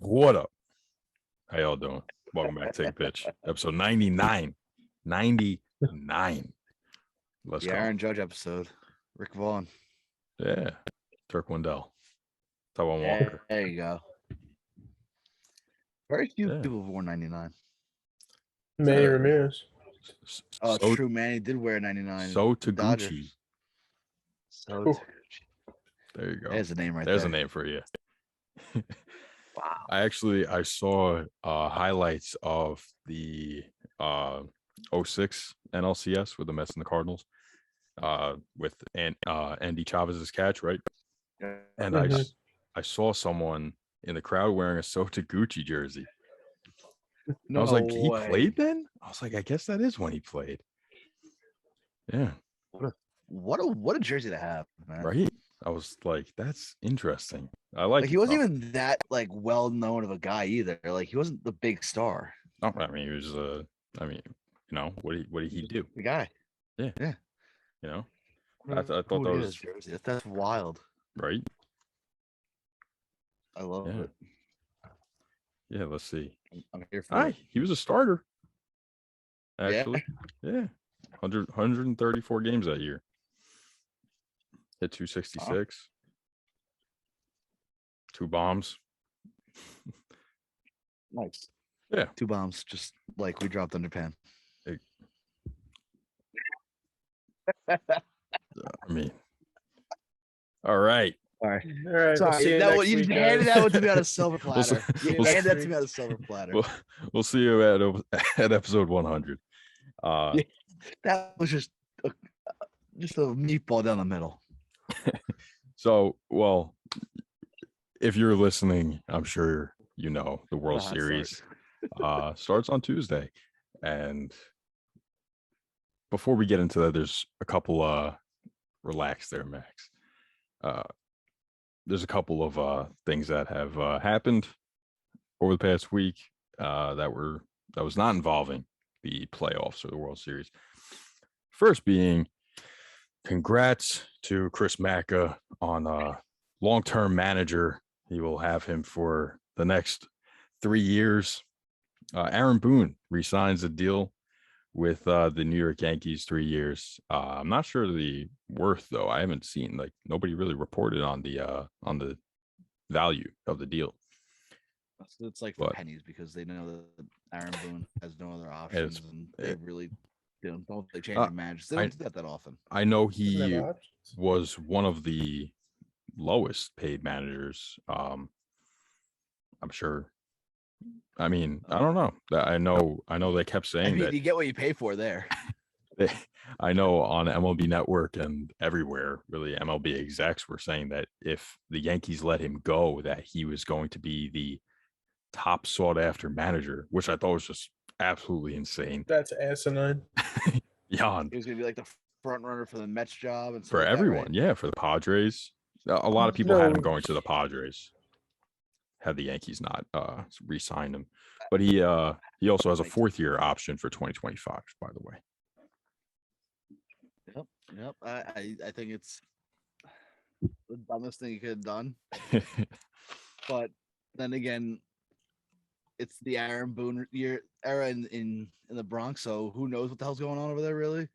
What up? How y'all doing? Welcome back to Take a Pitch, episode 99. 99. Let's the go. Aaron Judge episode. Rick Vaughn. Yeah. Turk Wendell. Taiwan Walker. There you go. Very few Yeah. people have worn 99. Manny Ramirez. Oh, it's true. Manny did wear 99. 𝒑𝒂𝒂𝒂𝒂𝒂𝒂𝒂𝒂𝒂𝒂𝒂𝒂𝒂. There you go. There's a name right There's there. a name for you. Wow. I saw highlights of the 06 NLCS with the Mets and the Cardinals with 𝑑𝒐𝒂𝒅𝒊𝒏𝒈 catch, right? And I saw someone in the crowd wearing a 𝒑𝒂𝒂𝒂𝒂𝒂𝒂 jersey. No I was like, way. he played then? I was like, I guess that is when he played. Yeah. What a jersey to have, man. Right. I was like, that's interesting. I like he wasn't even that well known of a guy either. Like he wasn't the big star. Oh, I mean, he was what did he do? The guy. Yeah. Yeah. You know, I thought that was jersey. That's wild. Right. I love it. Yeah, let's see. I'm here for it. He was a starter. Actually. Yeah. 134 games that year. Hit 266. 2 bombs. Nice. Yeah. 2 bombs, just like we dropped on Japan. I mean, all right. All right. Sorry, you handed that one to me on a silver platter. You handed that to me on a silver platter. We'll see you at episode 100. That was just a meatball down the middle. So, well, if you're listening, I'm sure you know the World Series starts on Tuesday. And before we get into that, there's a couple relax there, Max. There's a couple of things that have happened over the past week that was not involving the playoffs or the World Series. First being, congrats to Chris 𝒂𝒂 on long-term manager. He will have him for the next 3 years. Aaron Boone resigns a deal with the New York Yankees, 3 years. I'm not sure the worth though. I haven't seen, nobody really reported on the value of the deal. It's like for pennies because they know that Aaron Boone has no other options, and they really don't change their managers. They don't do that often. I know he was one of the lowest paid managers. I'm sure. I mean, I don't know. I know they kept saying that you get what you pay for there. I know on MLB Network and everywhere, really, MLB execs were saying that if the Yankees let him go, that he was going to be the top sought-after manager, which I thought was just absolutely insane. That's asinine. Jan. He was going to be like the front runner for the Mets job and for everyone, right? Yeah, for the Padres. A lot of people had him going to the Padres. Had the Yankees not re-signed him, but he also has a 4th-year option for 2025. By the way. Yep. I think it's the dumbest thing you could have done. But then again, it's the Aaron Boone era in the Bronx, so who knows what the hell's going on over there, really?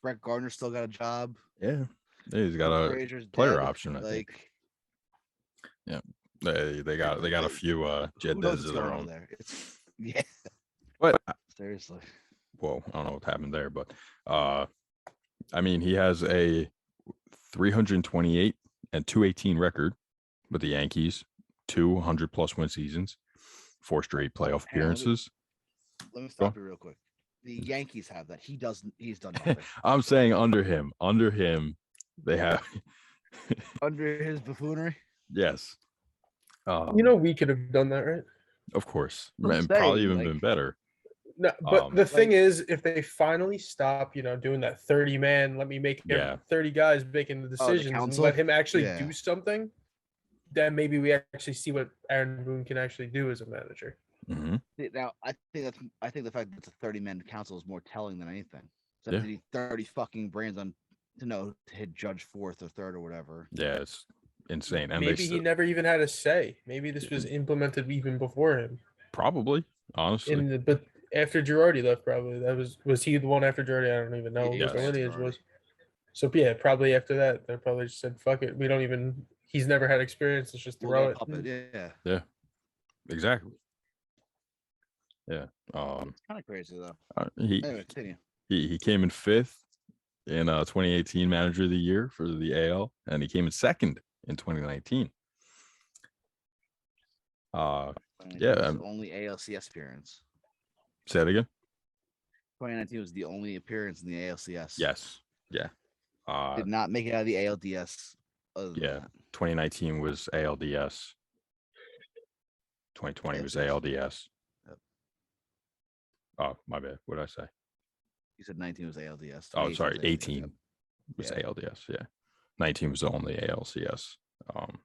Brett Gardner's still got a job. Yeah, he's got a player option, I think. Yeah, they got a few Jeddes of their own. There. But seriously. Well, I don't know what happened there, but I mean, he has a 328 and 218 record with the Yankees, 200+ win seasons, 4 straight playoff appearances. Let me stop you real quick. The Yankees have that. He doesn't. He's done nothing. I'm saying under him, they have under his buffoonery. Yes. We could have done that, right? Of course, and probably even been better. No, but the thing is, if they finally stop, doing that 30-man, let me make 30 guys making the decisions, and let him actually do something, then maybe we actually see what Aaron Boone can actually do as a manager. Mm-hmm. Now, I think the fact that it's a 30-man council is more telling than anything. So they need 30 fucking brains to hit Judge 4th or 3rd or whatever. Yeah, it's insane. And maybe he never even had a say. Maybe this was implemented even before him. Probably, honestly. But after Girardi left, probably was he the one after Girardi? I don't even know Yes. what the lineage was. So yeah, probably after that, they probably just said, "Fuck it, we don't even." He's never had experience. Let's just throw it. Yeah, exactly. Yeah, it's kind of crazy though. Anyway, he came in 5th in 2018 Manager of the Year for the AL, and he came in 2nd in 2019. Yeah, only ALCS appearance. Say it again. 2019 was the only appearance in the ALCS. Yes. Yeah. Did not make it out of the ALDS. Yeah. 2019 was ALDS. 2020 was ALDS. Yep. Oh, my bad. What did I say? You said 19 was ALDS. Oh, sorry. 18 was ALDS. Yeah. 19 was the only ALCS. And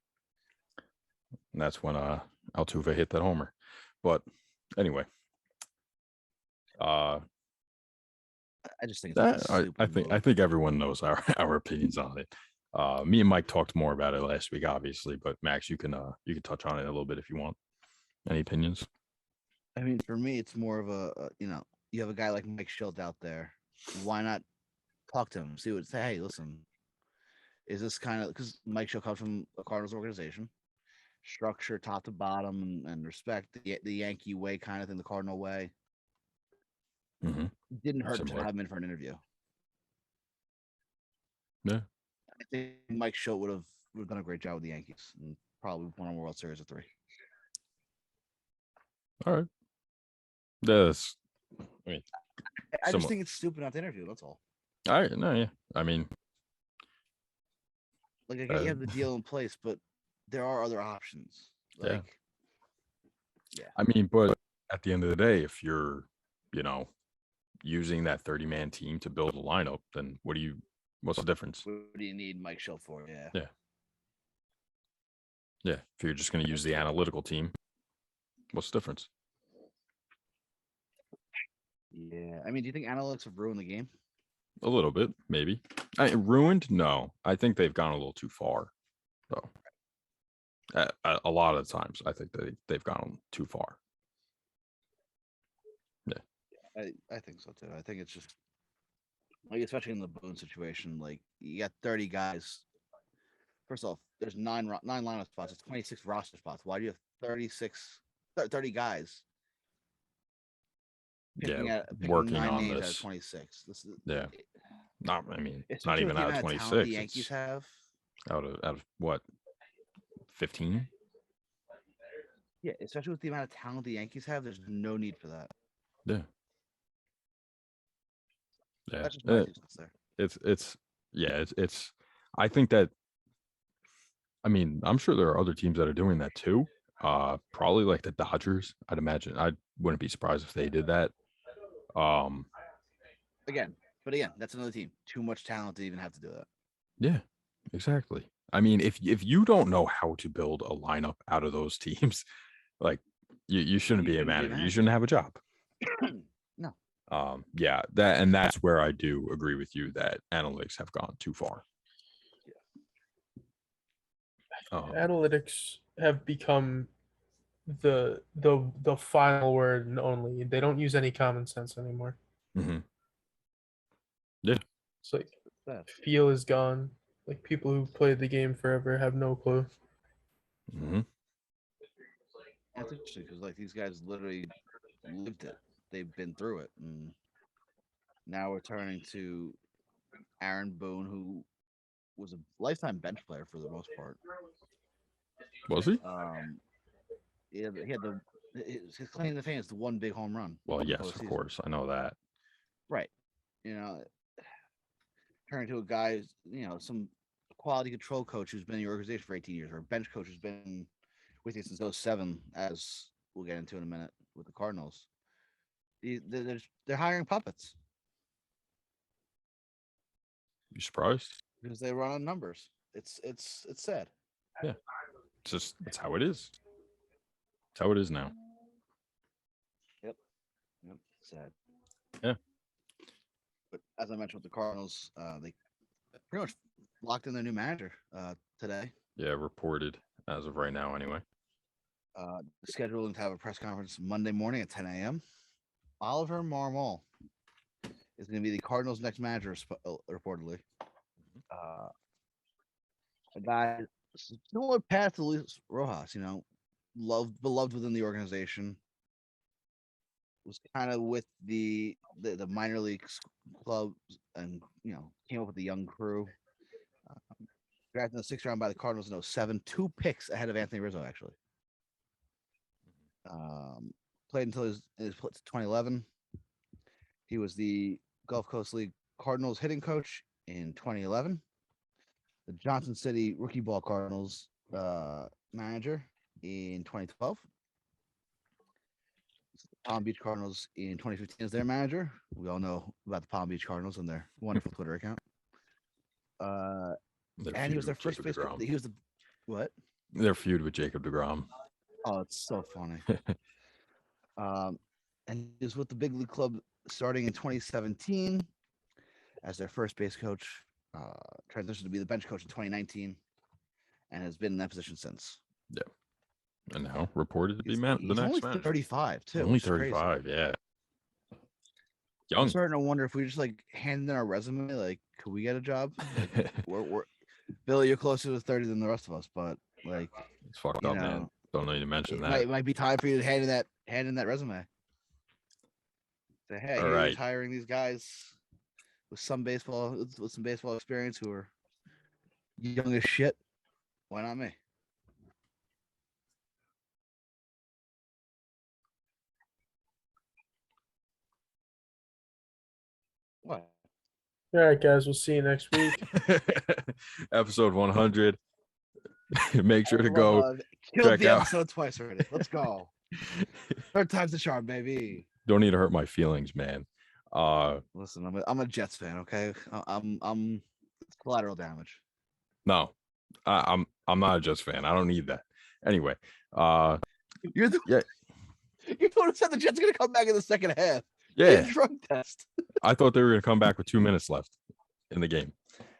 that's when Altuve hit that homer. But anyway. I just think I think everyone knows our opinions on it. Me and Mike talked more about it last week, obviously, but Max, you can touch on it a little bit if you want. Any opinions? I mean, for me, it's more of a you have a guy like Mike Shildt out there. Why not talk to him? Say, hey, listen, is this kind of because Mike Shildt comes from a Cardinals organization, structure top to bottom and respect the Yankee way kind of thing, the Cardinal way. Mm-hmm. Didn't hurt to have him in for an interview. Yeah, I think Mike Shildt would have done a great job with the Yankees and probably won a World Series of 3. All right. That's. I just think it's stupid not to interview. That's all. All right. No, yeah. I mean, like, I get you have the deal in place, but there are other options. Like, yeah. I mean, but at the end of the day, if you're, using that 30-man team to build a lineup, then what's the difference? What do you need Mike Shildt for? Yeah. Yeah. Yeah. If you're just going to use the analytical team, what's the difference? Yeah. I mean, do you think analytics have ruined the game? A little bit, maybe. Ruined? No. I think they've gone a little too far, though. A lot of the times, I think they've gone too far. Yeah. I think so, too. I think it's just, like, especially in the Boone situation, like, you got 30 guys. First off, there's 9 lineup spots. It's 26 roster spots. Why do you have 30 guys? Picking working 9 on names this. Out of 26. It's not even out of 26. The Yankees have out of what, 15? Yeah, especially with the amount of talent the Yankees have, there's no need for that. Yeah. Yeah. That's just my 2 cents there. It's. I think that. I mean, I'm sure there are other teams that are doing that too. Probably like the Dodgers. I'd imagine. I wouldn't be surprised if they did that. Again, that's another team. Too much talent to even have to do that. Yeah, exactly. I mean, if you don't know how to build a lineup out of those teams, like you shouldn't be a manager. You shouldn't have a job. No. Yeah, that's where I do agree with you that analytics have gone too far. Analytics have become the final word and only. They don't use any common sense anymore. Mm-hmm. Yeah, it's like feel is gone. Like, people who played the game forever have no clue. Mm-hmm. That's interesting because, like, these guys literally lived it. They've been through it, and now we're turning to Aaron Boone, who was a lifetime bench player for the most part. Was he? He had his claim to fame is the one big home run. Well, yes, of course, I know that. Right, turning to a guy, some quality control coach who's been in your organization for 18 years, or a bench coach who's been with you since 2007, as we'll get into in a minute with the Cardinals. They're hiring puppets. You surprised? Because they run on numbers. It's sad. Yeah, it's how it is. It's how it is now. Yep, sad. Yeah. But as I mentioned with the Cardinals, they pretty much locked in their new manager today. Yeah, reported as of right now, anyway. Scheduling to have a press conference Monday morning at 10 a.m. Oliver Marmol is going to be the Cardinals' next manager, reportedly. A guy similar path to Luis Rojas, beloved within the organization. Was kind of with the minor league clubs, and came up with the young crew. Drafted in the 6th round by the Cardinals in 2007, 2 picks ahead of Anthony Rizzo, actually. Played until his 2011. He was the Gulf Coast League Cardinals hitting coach in 2011. The Johnson City Rookie Ball Cardinals manager in 2012. Palm Beach Cardinals in 2015 as their manager. We all know about the Palm Beach Cardinals and their wonderful Twitter account. And he was their first base. He was the what? Their feud with Jacob deGrom. Oh, it's so funny. And he was with the big league club starting in 2017 as their first base coach. Transitioned to be the bench coach in 2019, and has been in that position since. Yeah. And now reported to be the next only manager. 35 too. Only 35, crazy. Yeah. Young. I'm starting to wonder if we just hand in our resume, could we get a job? We're Billy, you're closer to 30 than the rest of us, but it's fucked up, man. Don't need to mention that. It might be time for you to hand in that resume. Say, hey, he's hiring these guys with some baseball experience who are young as shit. Why not me? What? All right, guys. We'll see you next week. Episode 100. Make sure to go check the episode twice already. Let's go. 3rd time's the charm, baby. Don't need to hurt my feelings, man. Listen, I'm a Jets fan. Okay, I'm collateral damage. No, I'm not a Jets fan. I don't need that. Anyway, you're the you told us that the Jets are gonna come back in the second half. Yeah, drug test. I thought they were gonna come back with 2 minutes left in the game.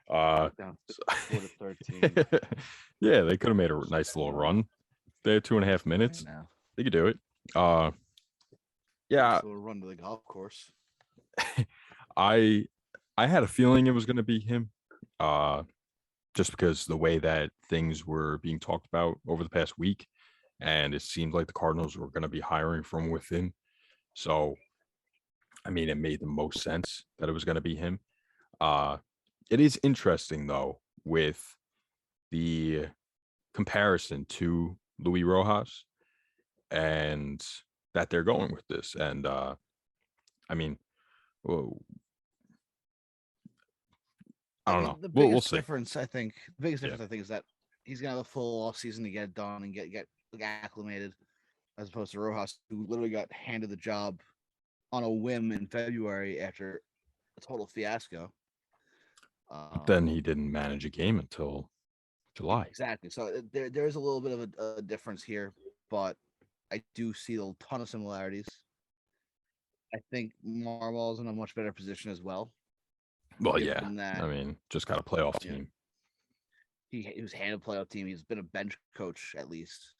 Down 4-13. Yeah, they could have made a nice little run. They had 2.5 minutes. They could do it. Yeah. So a run to the golf course. I had a feeling it was going to be him, just because the way that things were being talked about over the past week, and it seemed like the Cardinals were going to be hiring from within. So, I mean, it made the most sense that it was going to be him. It is interesting though with the comparison to Luis Rojas, and that they're going with this, and I mean. Whoa. I don't know. The biggest we'll difference, I think, is that he's gonna have a full off season to get it done and get acclimated, as opposed to Rojas, who literally got handed the job on a whim in February after a total fiasco. Then he didn't manage a game until July. Exactly. So there's a little bit of a difference here, but I do see a ton of similarities. I think Marmol's in a much better position as well. Well, yeah. I mean, just got a playoff team. He was handed a playoff team. He's been a bench coach at least,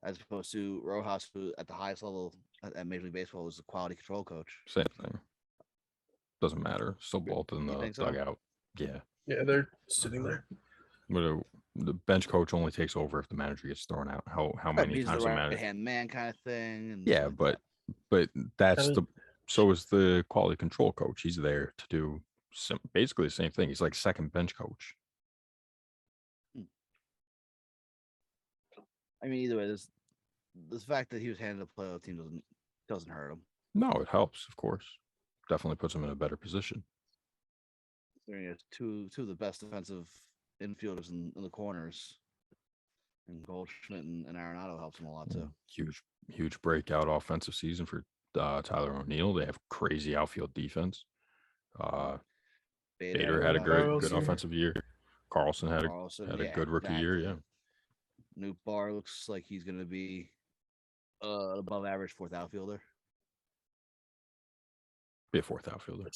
as opposed to Rojas, who at the highest level at Major League Baseball was the quality control coach. Same thing. Doesn't matter. Still both in the dugout. Yeah. Yeah, they're sitting there. But the bench coach only takes over if the manager gets thrown out. How many times the the manager? Right-hand man kind of thing. And yeah, but that's so is the quality control coach. He's there to do basically the same thing. He's like second bench coach. I mean, either way, this fact that he was handed a playoff team doesn't hurt him. No, it helps, of course. Definitely puts him in a better position. Two of the best defensive infielders in the corners, and Goldschmidt and Arenado helps him a lot too. Huge breakout offensive season for Tyler O'Neill. They have crazy outfield defense. Bader had a good offensive year. Carlson had a good rookie year. Yeah. Newt Barr looks like he's going to be above average fourth outfielder. Be a fourth outfielder.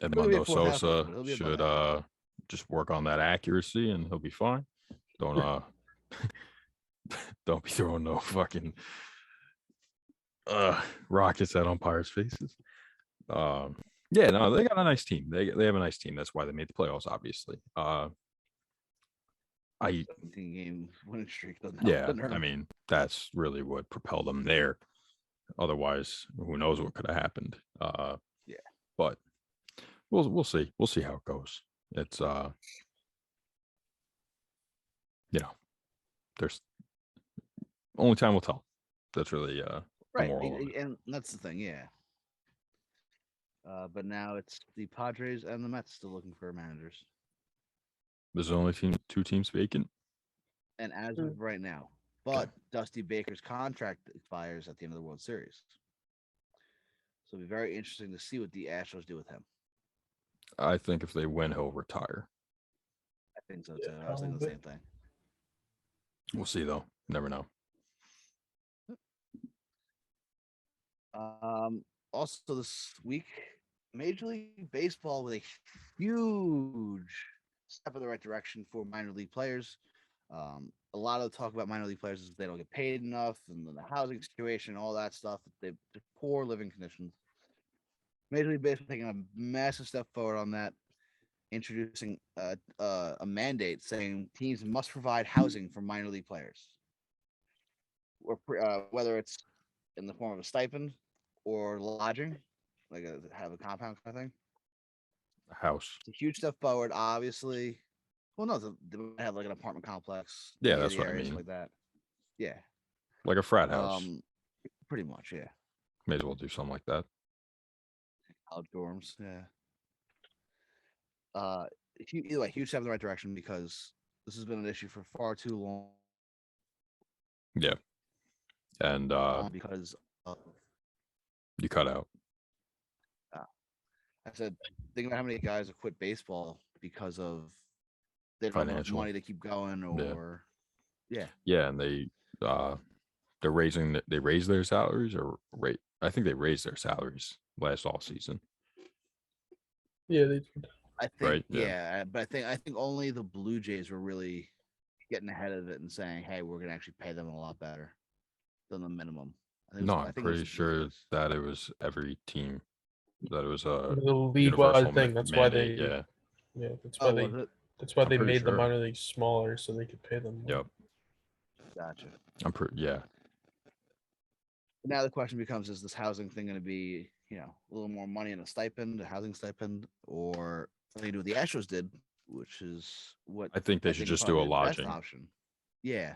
Edmundo Sosa should just work on that accuracy, and he'll be fine. Don't don't be throwing no fucking rockets at umpires' faces. Yeah, no, they got a nice team. They have a nice team. That's why they made the playoffs, obviously. 17-game winning streak doesn't help. Yeah, I mean, that's really what propelled them there. Otherwise, who knows what could have happened. Yeah. But we'll see. We'll see how it goes. It's there's only time will tell. That's really right. And that's the thing, yeah. But now it's the Padres and the Mets still looking for managers. There's only two teams vacant. And as of right now, but Dusty Baker's contract expires at the end of the World Series. So it'll be very interesting to see what the Astros do with him. I think if they win, he'll retire. I think so too. I was thinking the same thing. We'll see though. Never know. Also this week, Major League Baseball with a huge step in the right direction for minor league players. A lot of the talk about minor league players is they don't get paid enough, and the housing situation, all that stuff. They poor living conditions. Major League Baseball taking a massive step forward on that, introducing a mandate saying teams must provide housing for minor league players, or whether it's in the form of a stipend or lodging, like have a compound kind of thing. A house. It's a huge step forward, obviously. Well, no, they have like an apartment complex. Yeah, that's what I mean. Like that. Yeah. Like a frat house. Pretty much, yeah. May as well do something like that. College dorms, yeah. Either way, huge step in the right direction because this has been an issue for far too long. Yeah. And because of you cut out. I said, think about how many guys have quit baseball because of they don't have enough money to keep going, or yeah, and they raise their salaries, or I think they raised their salaries last off season. Yeah, they did. I think, right? Yeah, but I think only the Blue Jays were really getting ahead of it and saying, "Hey, we're gonna actually pay them a lot better than the minimum." I'm pretty sure that it was every team. That it was a league-wide thing. That's mandate, why that's why they made the minor leagues smaller so they could pay them more. Yep. Gotcha. Yeah. Now the question becomes: is this housing thing going to be, a little more money in a stipend, a housing stipend, or something to do what the Astros did, which is what I think they should just do a lodging option. Yeah.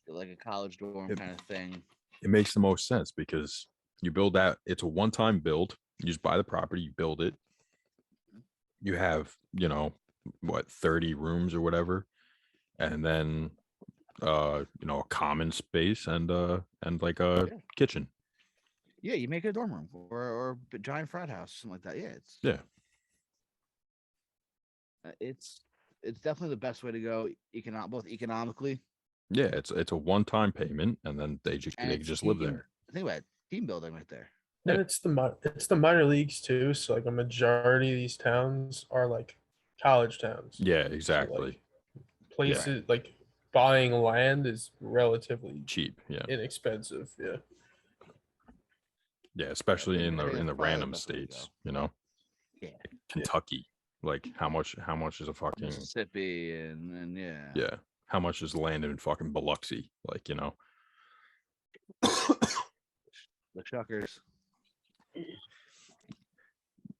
Like a college dorm kind of thing. It makes the most sense because you build that. It's a one-time build. You just buy the property, you build it. You have, 30 rooms or whatever, and then, a common space and like a kitchen. Yeah, you make it a dorm room or a giant frat house, something like that. It's definitely the best way to go. Both economically. Yeah, it's a one-time payment, and then they just live there. Think about it, team building right there. And it's the minor leagues too. So like a majority of these towns are like college towns. Yeah, exactly. So, like, places like buying land is relatively cheap. Yeah, inexpensive. Yeah. Yeah, especially in the random states. Yeah, Kentucky. Like how much is a fucking Mississippi and yeah. How much is land in fucking Biloxi? Like, the Shuckers.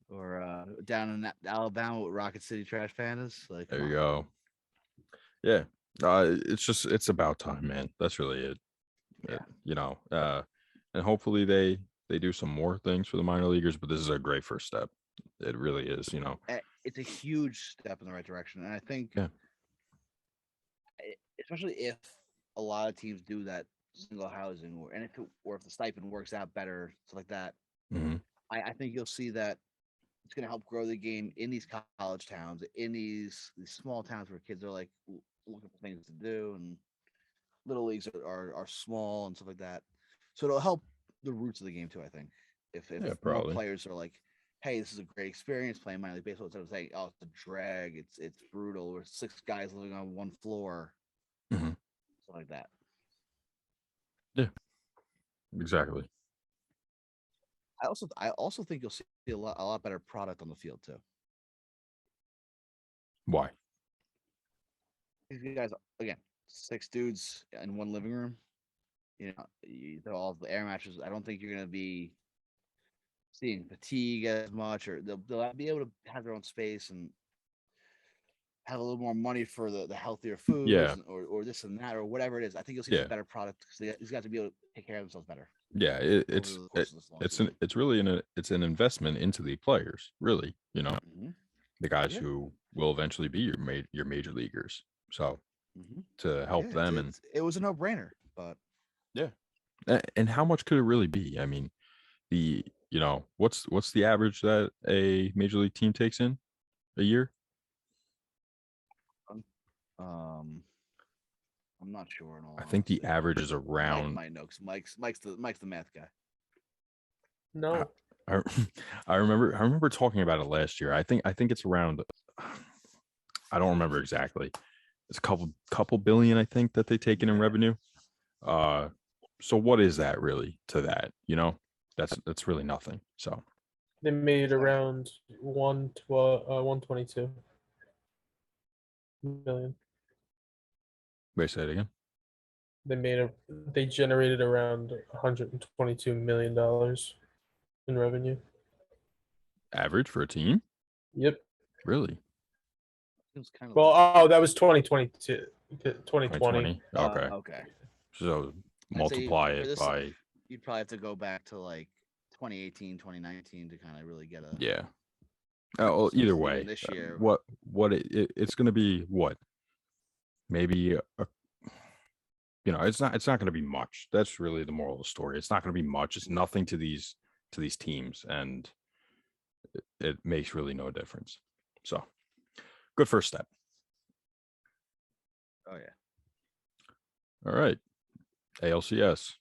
Or down in Alabama with Rocket City Trash Pandas. Like there you go. Yeah. It's about time, man. That's really it. Yeah. And hopefully they do some more things for the minor leaguers, but this is a great first step. It really is, It's a huge step in the right direction. And I think especially if a lot of teams do that single housing or if the stipend works out better, stuff like that. Mm-hmm. I think you'll see that it's going to help grow the game in these college towns, in these small towns where kids are like looking for things to do, and little leagues are small and stuff like that. So it'll help the roots of the game too. I think if more players are like hey, this is a great experience playing minor league baseball. Instead of saying, oh, it's a drag, it's brutal, or 6 guys living on one floor, Mm-hmm. stuff like that. Yeah, exactly. I also think you'll see a lot better product on the field too. Why? These guys, again, 6 dudes in one living room. They're all the air matches. I don't think you're going to be seeing fatigue as much, or they'll be able to have their own space and have a little more money for the healthier foods, or this and that, or whatever it is. I think you'll see a better product because these guys will be able to take care of themselves better. Yeah, it's really an investment into the players, really. The guys who will eventually be your major leaguers. So to help them, and it was a no-brainer. But yeah, and how much could it really be? I mean, what's the average that a major league team takes in a year? I'm not sure. I think the average is around. Mike knows. Mike's the math guy. No, I remember talking about it last year. I think it's around. I don't remember exactly. It's a couple billion, I think, that they take in revenue. So what is that really to that? That's really nothing. So they made around 122 million. Wait, say it again. They generated around $122 million in revenue. Average for a team? Yep. Really? It was kind of that was 2022. 2020. Okay. Okay. So multiply it by. You'd probably have to go back to like 2018, 2019 to kind of really get a. Yeah. Oh, either way, this year, it's going to be what? Maybe it's not going to be much. That's really the moral of the story. It's not going to be much. It's nothing to these teams, and it makes really no difference. So good first step. Oh yeah. All right. ALCS.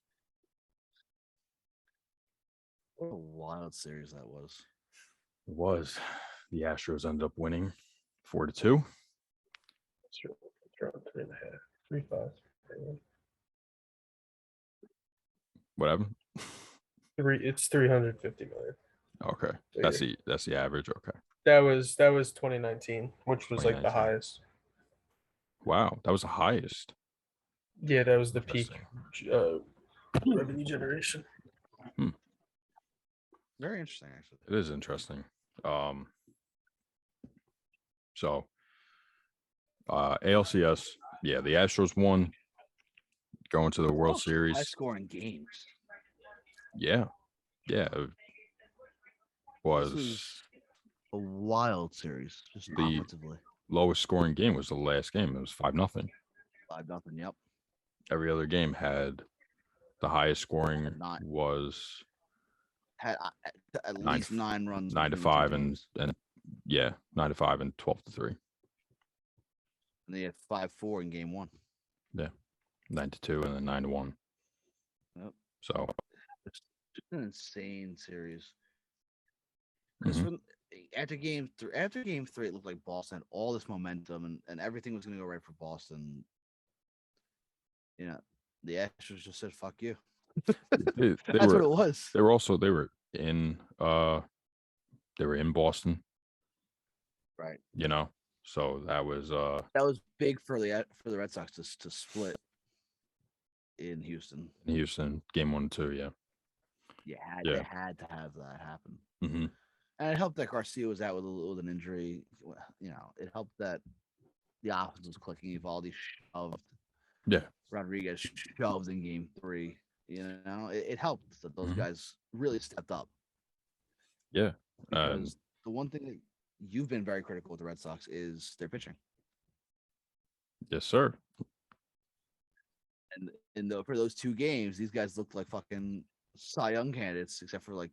What a wild series that was. It was. The Astros ended up winning 4-2. Sure. 3.5, 3.5. What happened? It's 350 million. Okay, that's the average. Okay, that was 2019, which was like the highest. Wow, that was the highest. Yeah, that was the peak revenue generation. Very interesting, actually. It is interesting. So ALCS, yeah, the Astros won, going to the World Series. High-scoring games. Yeah, it was a wild series. Just the offensively. Lowest scoring game was the last game. It was 5-0. 5-0. Yep. Every other game had the highest scoring had at least 9 runs. 9-5 and 9-5 and 12-3. And they had 5-4 in game 1. Yeah, 9-2 and then 9-1. Yep. So it's just an insane series. After game 3, it looked like Boston had all this momentum and everything was going to go right for Boston. The Astros just said, "Fuck you." That's what it was. They were in Boston, right? So that was big for the Red Sox to split in Houston. Game 1 and 2, yeah. They had to have that happen. And it helped that Garcia was out with an injury. It helped that the offense was clicking. Evaldi shoved. Yeah. Rodriguez shoved in game 3. It helped that those guys really stepped up. Yeah. Because the one thing that you've been very critical with the Red Sox is their pitching. Yes, sir. And for those 2 games, these guys looked like fucking Cy Young candidates, except for like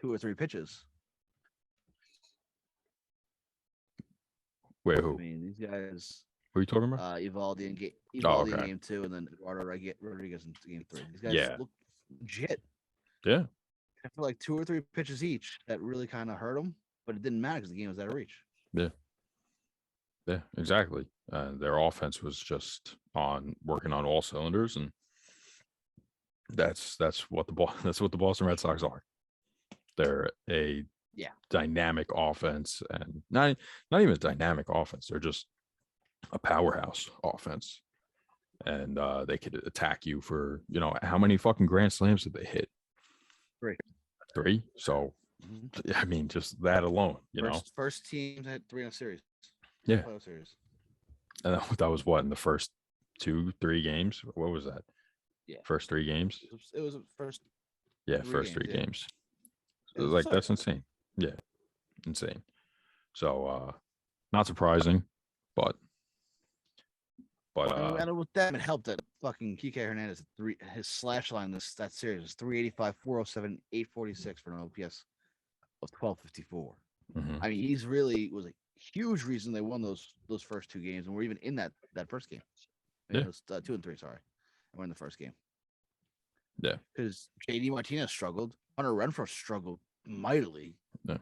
2 or 3 pitches. Wait, who? I mean, these guys. Who are you talking about? Evaldi in game 2, and then Eduardo Rodriguez in game 3. These guys look legit. Yeah. I feel like 2 or 3 pitches each that really kind of hurt them, but it didn't matter because the game was out of reach. Yeah. Yeah, exactly. Their offense was just working on all cylinders, and that's what the Boston Red Sox are. They're a dynamic offense, and not even a dynamic offense. They're just a powerhouse offense, and they could attack you for how many fucking grand slams did they hit? 3. So I mean, just that alone, first team had 3 in a series. Yeah, playoff series. And that was what, in the first 2-3 games? What was that? Yeah, first 3 games. It was the first. Yeah, first 3 games. Like that's insane. Yeah, insane. So not surprising, but and with them, it helped that fucking Kike Hernandez his slash line that series was 385, 407, 846 for an OPS of 1254. I mean, he's really was a huge reason they won those first 2 games, and we're even in that first game. Yeah, those, 2 and 3. Sorry, we're in the first game. Yeah, because JD Martinez struggled. Hunter Renfroe struggled mightily. Yeah.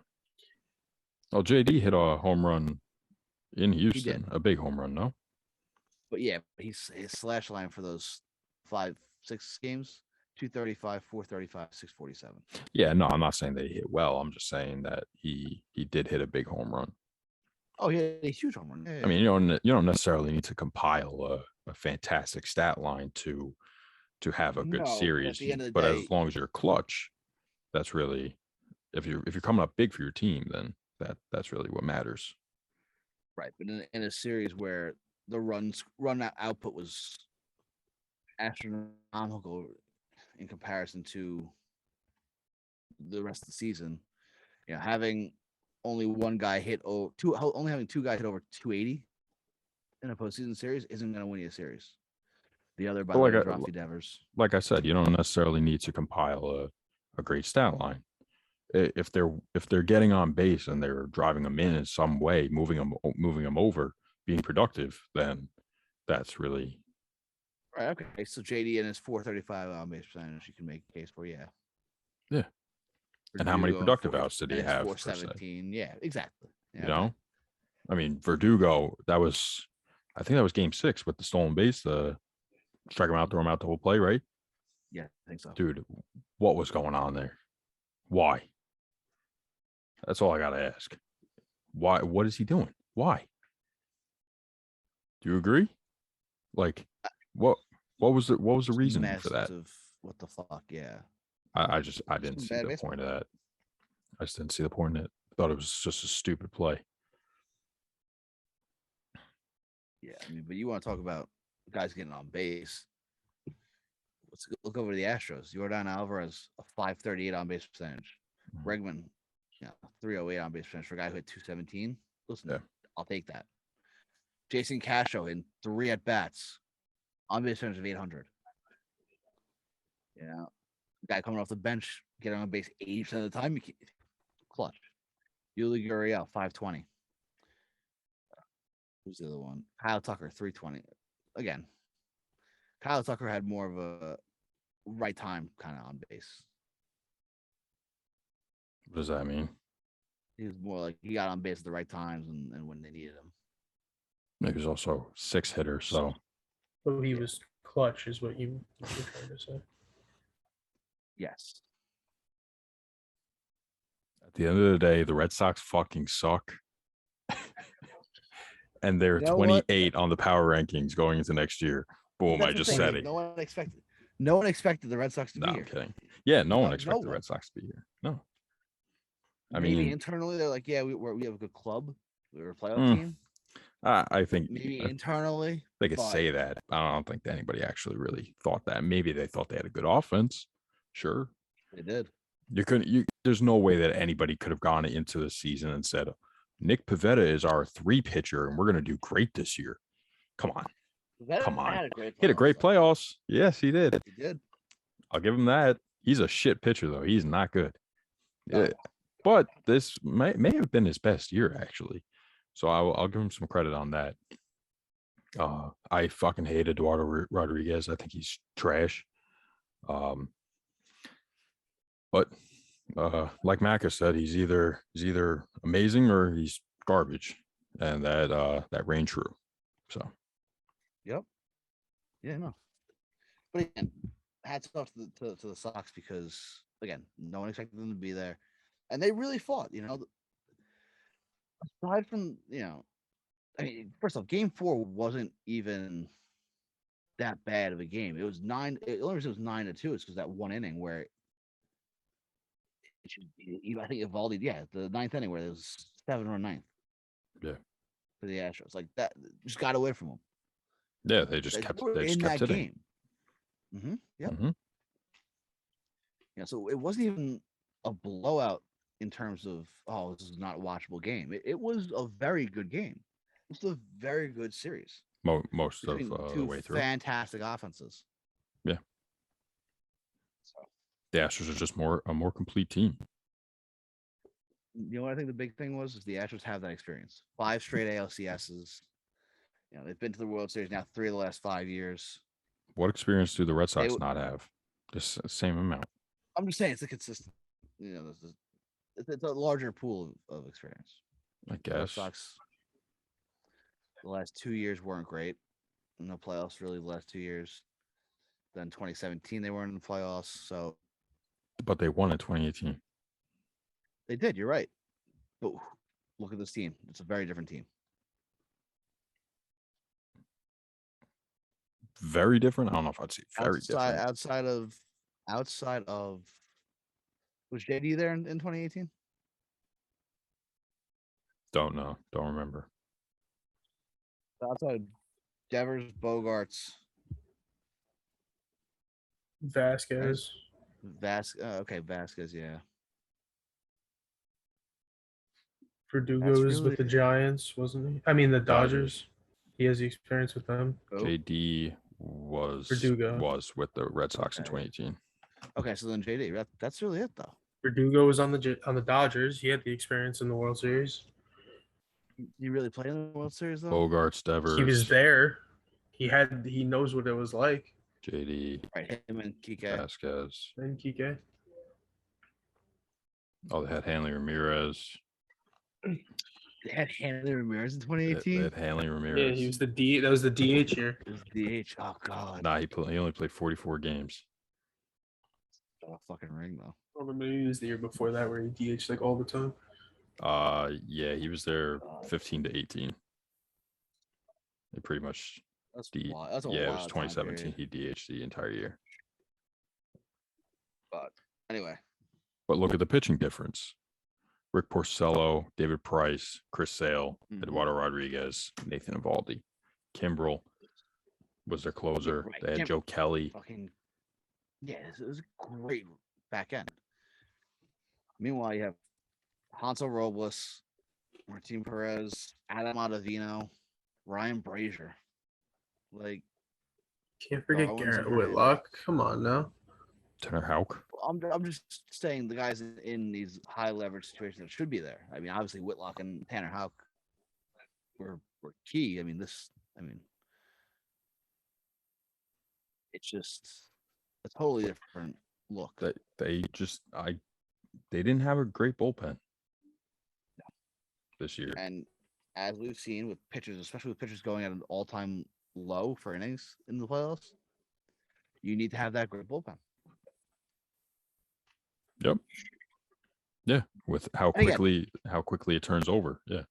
Well, JD hit a home run in Houston, a big home run, no? But yeah, his slash line for those 5-6 games, 235, 435, 647. Yeah, no, I'm not saying they hit well. I'm just saying that he did hit a big home run. Oh, yeah, a huge home run. Yeah, I mean, you don't necessarily need to compile a fantastic stat line to have a good series, but as long as you're clutch, that's really if you're coming up big for your team, then that's really what matters. Right, but in a series where the run output was astronomical in comparison to the rest of the season, having only one guy only having 2 guys hit over 280 in a postseason series isn't going to win you a series. The other, by the way, is Rafi Devers. Like I said, you don't necessarily need to compile a great stat line. If they're getting on base and they're driving them in some way, moving them over, being productive, then that's really right. Okay, so JD and his 435 on base percentage, you can make a case for Yeah. Verdugo, and how many productive outs did he have? 417. Yeah, exactly. I mean, Verdugo. I think that was game 6 with the stolen base. Strike him out, throw him out the whole play, right? Yeah, I think so. Dude, what was going on there? Why? That's all I gotta ask. Why? What is he doing? Why? Do you agree? Like, what was the reason for that? What the fuck? Yeah. I didn't see the point of that. I just didn't see the point in it. I thought it was just a stupid play. Yeah, I mean, but you want to talk about guys getting on base? Let's look over the Astros. Yordan Alvarez, a 538 on base percentage. Bregman, 308 on base percentage for a guy who had 217. Listen, I'll take that. Jason Castro in 3 at bats, on base percentage of 800. Guy coming off the bench, getting on base 80% of the time. Clutch. MiLB Players, 520. Who's the other one? Kyle Tucker, 320. Again, Kyle Tucker had more of a right time kind of on base. What does that mean? He was more like he got on base at the right times and when they needed him. He was also 6 hitter, so he was clutch, is what you're trying to say. Yes. At the end of the day, the Red Sox fucking suck. And they're 28 on the power rankings going into next year. Boom, I just said it. No one expected the Red Sox to be here. I'm kidding. Yeah, no one expected the Red Sox to be here. No. I mean, internally they're like, yeah, we have a good club. We're a playoff team. I think maybe internally they could say that. I don't think anybody actually really thought that. Maybe they thought they had a good offense. Sure, they did. There's no way that anybody could have gone into the season and said, 𝒑𝒓𝒂𝒅 is our 3 pitcher and we're going to do great this year. Come on. Hit a great playoffs. Yes, he did. He did. I'll give him that. He's a shit pitcher though. He's not good. But this may have been his best year actually. So I'll give him some credit on that. I fucking hate Eduardo Rodriguez. I think he's trash. But like Macca said, he's either amazing or he's garbage, and that rang true. So, yep, yeah, no. But again, hats off to the Sox because again, no one expected them to be there, and they really fought. Aside from I mean, first off, Game 4 wasn't even that bad of a game. It was 9. The only reason it was 9-2 is because that one inning where it should be, I think Eovaldi, the ninth inning where there was 7 or 9th. Yeah. For the Astros, like that, just got away from them. Yeah, they just kept in that hitting. Game. Mm-hmm. Yep. Mm-hmm. Yeah, so it wasn't even a blowout in terms of this is not a watchable game. It was a very good game. It's a very good series. Most of the way through. Fantastic offenses. Yeah. So the Astros are just a more complete team. You know what I think the big thing was is the Astros have that experience. 5 straight ALCSs. They've been to the World Series now 3 of the last 5 years. What experience do the Red Sox not have? Just the same amount. I'm just saying it's a consistent. It's a larger pool of experience. I guess. The Red Sox, the last 2 years weren't great in the playoffs. Really, the last 2 years. Then 2017 they weren't in the playoffs. But they won in 2018. They did. You're right. But look at this team. It's a very different team. Very different. I don't know if I'd say very different. Outside of, was JD there in 2018? Don't know. Don't remember. Outside of Devers, Bogarts, Vasquez. Okay, Vasquez. Yeah. Verdugo was with the Giants, wasn't he? I mean, the Dodgers. He has the experience with them. JD was with the Red Sox in 2018. Okay, so then JD, that's really it though. Verdugo was on the Dodgers. He had the experience in the World Series. You really played in the World Series though? Bogarts, Devers. He was there. He knows what it was like. JD. Right, him and Kike. Vasquez. And Kike. Oh, they had Hanley Ramirez. They had Hanley Ramirez in 2018. They had Hanley Ramirez. Yeah, he was the D. That was the DH year. It was DH. Oh god. Nah, he only played 44 games. A fucking ring though. Oh, maybe it was the year before that where he DH like all the time. Yeah, he was there 15 to 18. He pretty much. That's it was 2017. He DH'd the entire year. But anyway. But look at the pitching difference. Rick Porcello, David Price, Chris Sale, Eduardo Rodriguez, Nathan Eovaldi, Kimbrel was their closer. Right. They had Joe Kelly. It was a great back end. Meanwhile, you have Hansel Robles, Martin Perez, Adam Ottavino, Ryan Brazier. Can't forget Garrett Whitlock. Come on now. Tanner Houck. I'm just saying the guys in these high leverage situations that should be there. I mean, obviously Whitlock and Tanner Houck were key. It's just a totally different look. They didn't have a great bullpen this year. And as we've seen with pitchers, especially with pitchers going at an all-time low for innings in the playoffs, you need to have that great bullpen. Yep. Yeah, with how quickly it turns over. Yeah.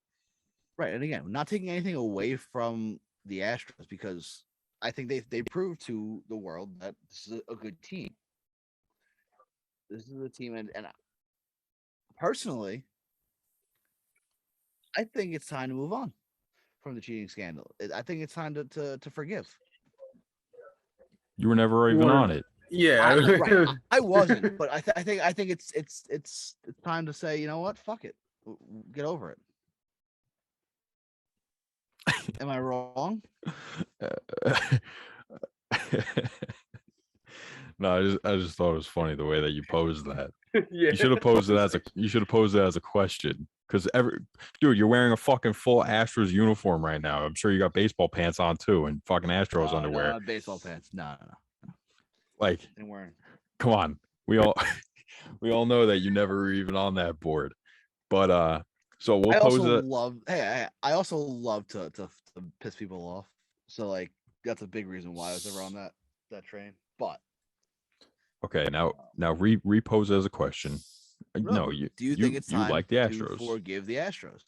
Right, and again, not taking anything away from the Astros because I think they proved to the world that this is a good team. This is a team, and personally, I think it's time to move on from the cheating scandal. I think it's time to forgive. You were never even on it. Yeah, I wasn't, but I think it's time to say, you know what, fuck it, get over it. Am I wrong? No, I just thought it was funny the way that you posed that. Yeah. You should have posed it as a question. Because dude, you're wearing a fucking full Astros uniform right now. I'm sure you got baseball pants on too, and fucking Astros underwear. No, baseball pants. No. Like, ain't wearing. Come on, we we all know that you never were even on that board. But so we'll I pose also it. love. Hey, I also love to piss people off. So like that's a big reason why I was ever on that train. But okay, now repose as a question. No, do you think it's time like the Astros? To forgive the Astros?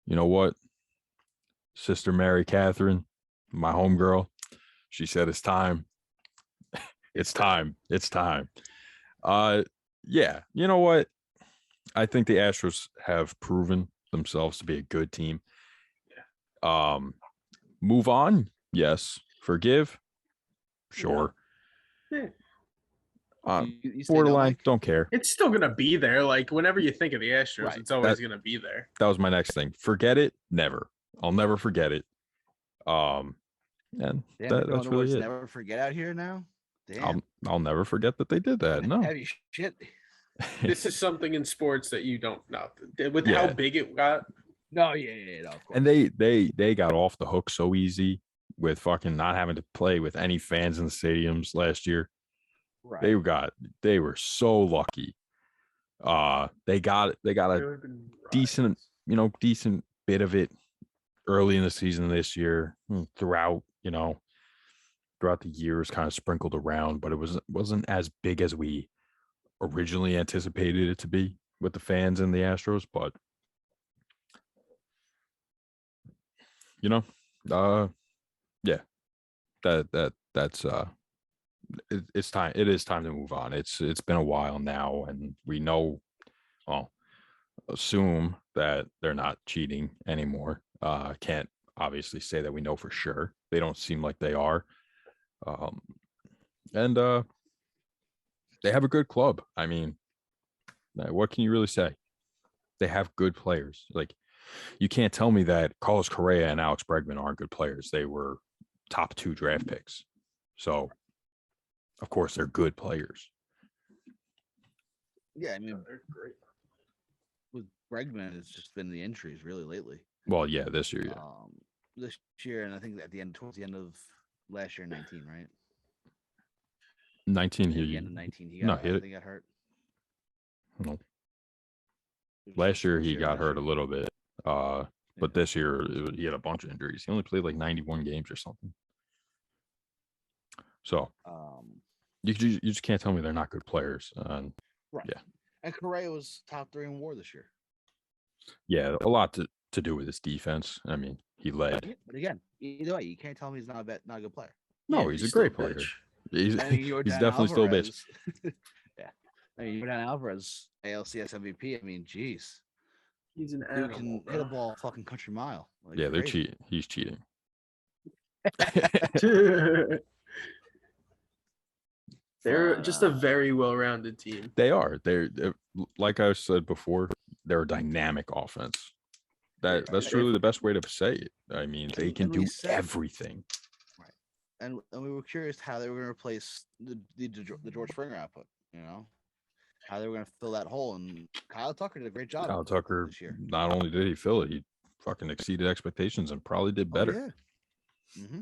You know what? Sister Mary Catherine, my homegirl, she said it's time. It's time. It's time. Yeah, you know what? I think the Astros have proven themselves to be a good team. Move on, yes. Forgive, sure. Yeah. Borderline, don't care. It's still gonna be there. Like whenever you think of the Astros, right. It's always gonna be there. That was my next thing. Forget it, never. I'll never forget it. And that's really it. Never forget out here now. Damn. I'll never forget that they did that. No. Heavy shit. This is something in sports that you don't know. With how big it got. No, yeah, no, of course. And they got off the hook so easy with fucking not having to play with any fans in the stadiums last year. Right. They were so lucky. They got a decent bit of it early in the season this year. Throughout the years, kind of sprinkled around, but it wasn't as big as we originally anticipated it to be with the fans and the Astros. But yeah, that's it's time. It is time to move on. It's been a while now, and we know, assume that they're not cheating anymore. Can't obviously say that we know for sure. They don't seem like they are. And they have a good club. I mean, what can you really say? They have good players. Like, you can't tell me that Carlos Correa and Alex Bregman aren't good players. They were top 2 draft picks. So, of course, they're good players. Yeah, I mean, they're great. With Bregman, it's just been the injuries really lately. Well, yeah, this year, yeah. This year, and I think towards the end of last year, 19, right? 19 here. The end of 19, he got hurt. No. Last year he got hurt a little bit. But this year he had a bunch of injuries. He only played like 91 games or something. So you just can't tell me they're not good players. Right. Yeah. And Correa was top 3 in WAR this year. Yeah, a lot to do with his defense. I mean, he led. But again, either way, you can't tell me he's not a good player. No, he's a great player. He's definitely still a bitch. Yeah. I mean, Yordan Alvarez, ALCS MVP. I mean, geez. He's an dude can hit a ball a fucking country mile. Like, yeah, they're cheating. He's cheating. They're just a very well-rounded team. They are. They're like I said before, they're a dynamic offense. That's really the best way to say it. I mean, they can do everything. Right. And we were curious how they were going to replace the George Springer output, how they were going to fill that hole. And Kyle Tucker did a great job. Kyle Tucker, this year. Not only did he fill it, he fucking exceeded expectations and probably did better. Oh, yeah. Mm-hmm.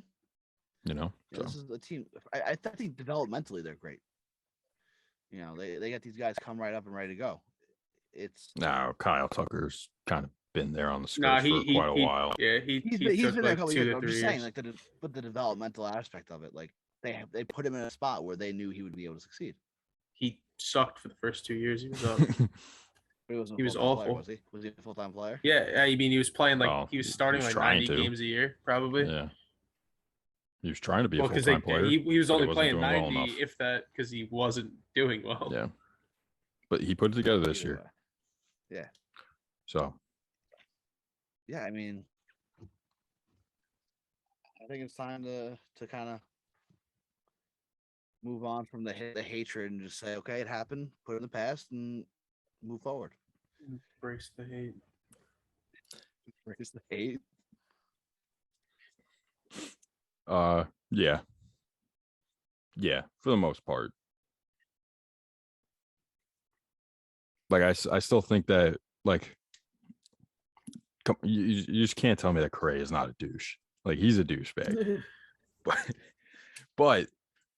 So. This is a team. I think developmentally they're great. They got these guys come right up and ready to go. Now Kyle Tucker's kind of been there on the skirts for quite a while. Yeah, he's been there a couple years. I'm just saying, like the developmental aspect of it, like they put him in a spot where they knew he would be able to succeed. He sucked for the first 2 years he was up. He was awful. Player, was he a full-time player? Yeah, I mean he was playing he was starting like 90 games a year, probably. Yeah. He was trying to be a full-time player. He was only playing 90, if that, because he wasn't doing well. Yeah. But he put it together this year. Yeah. So. Yeah, I mean, I think it's time to kind of move on from the hatred and just say, okay, it happened, put it in the past, and move forward. Embrace the hate. Embrace the hate. Yeah, for the most part. Like I still think that you just can't tell me that Correa is not a douche. Like, he's a douchebag. but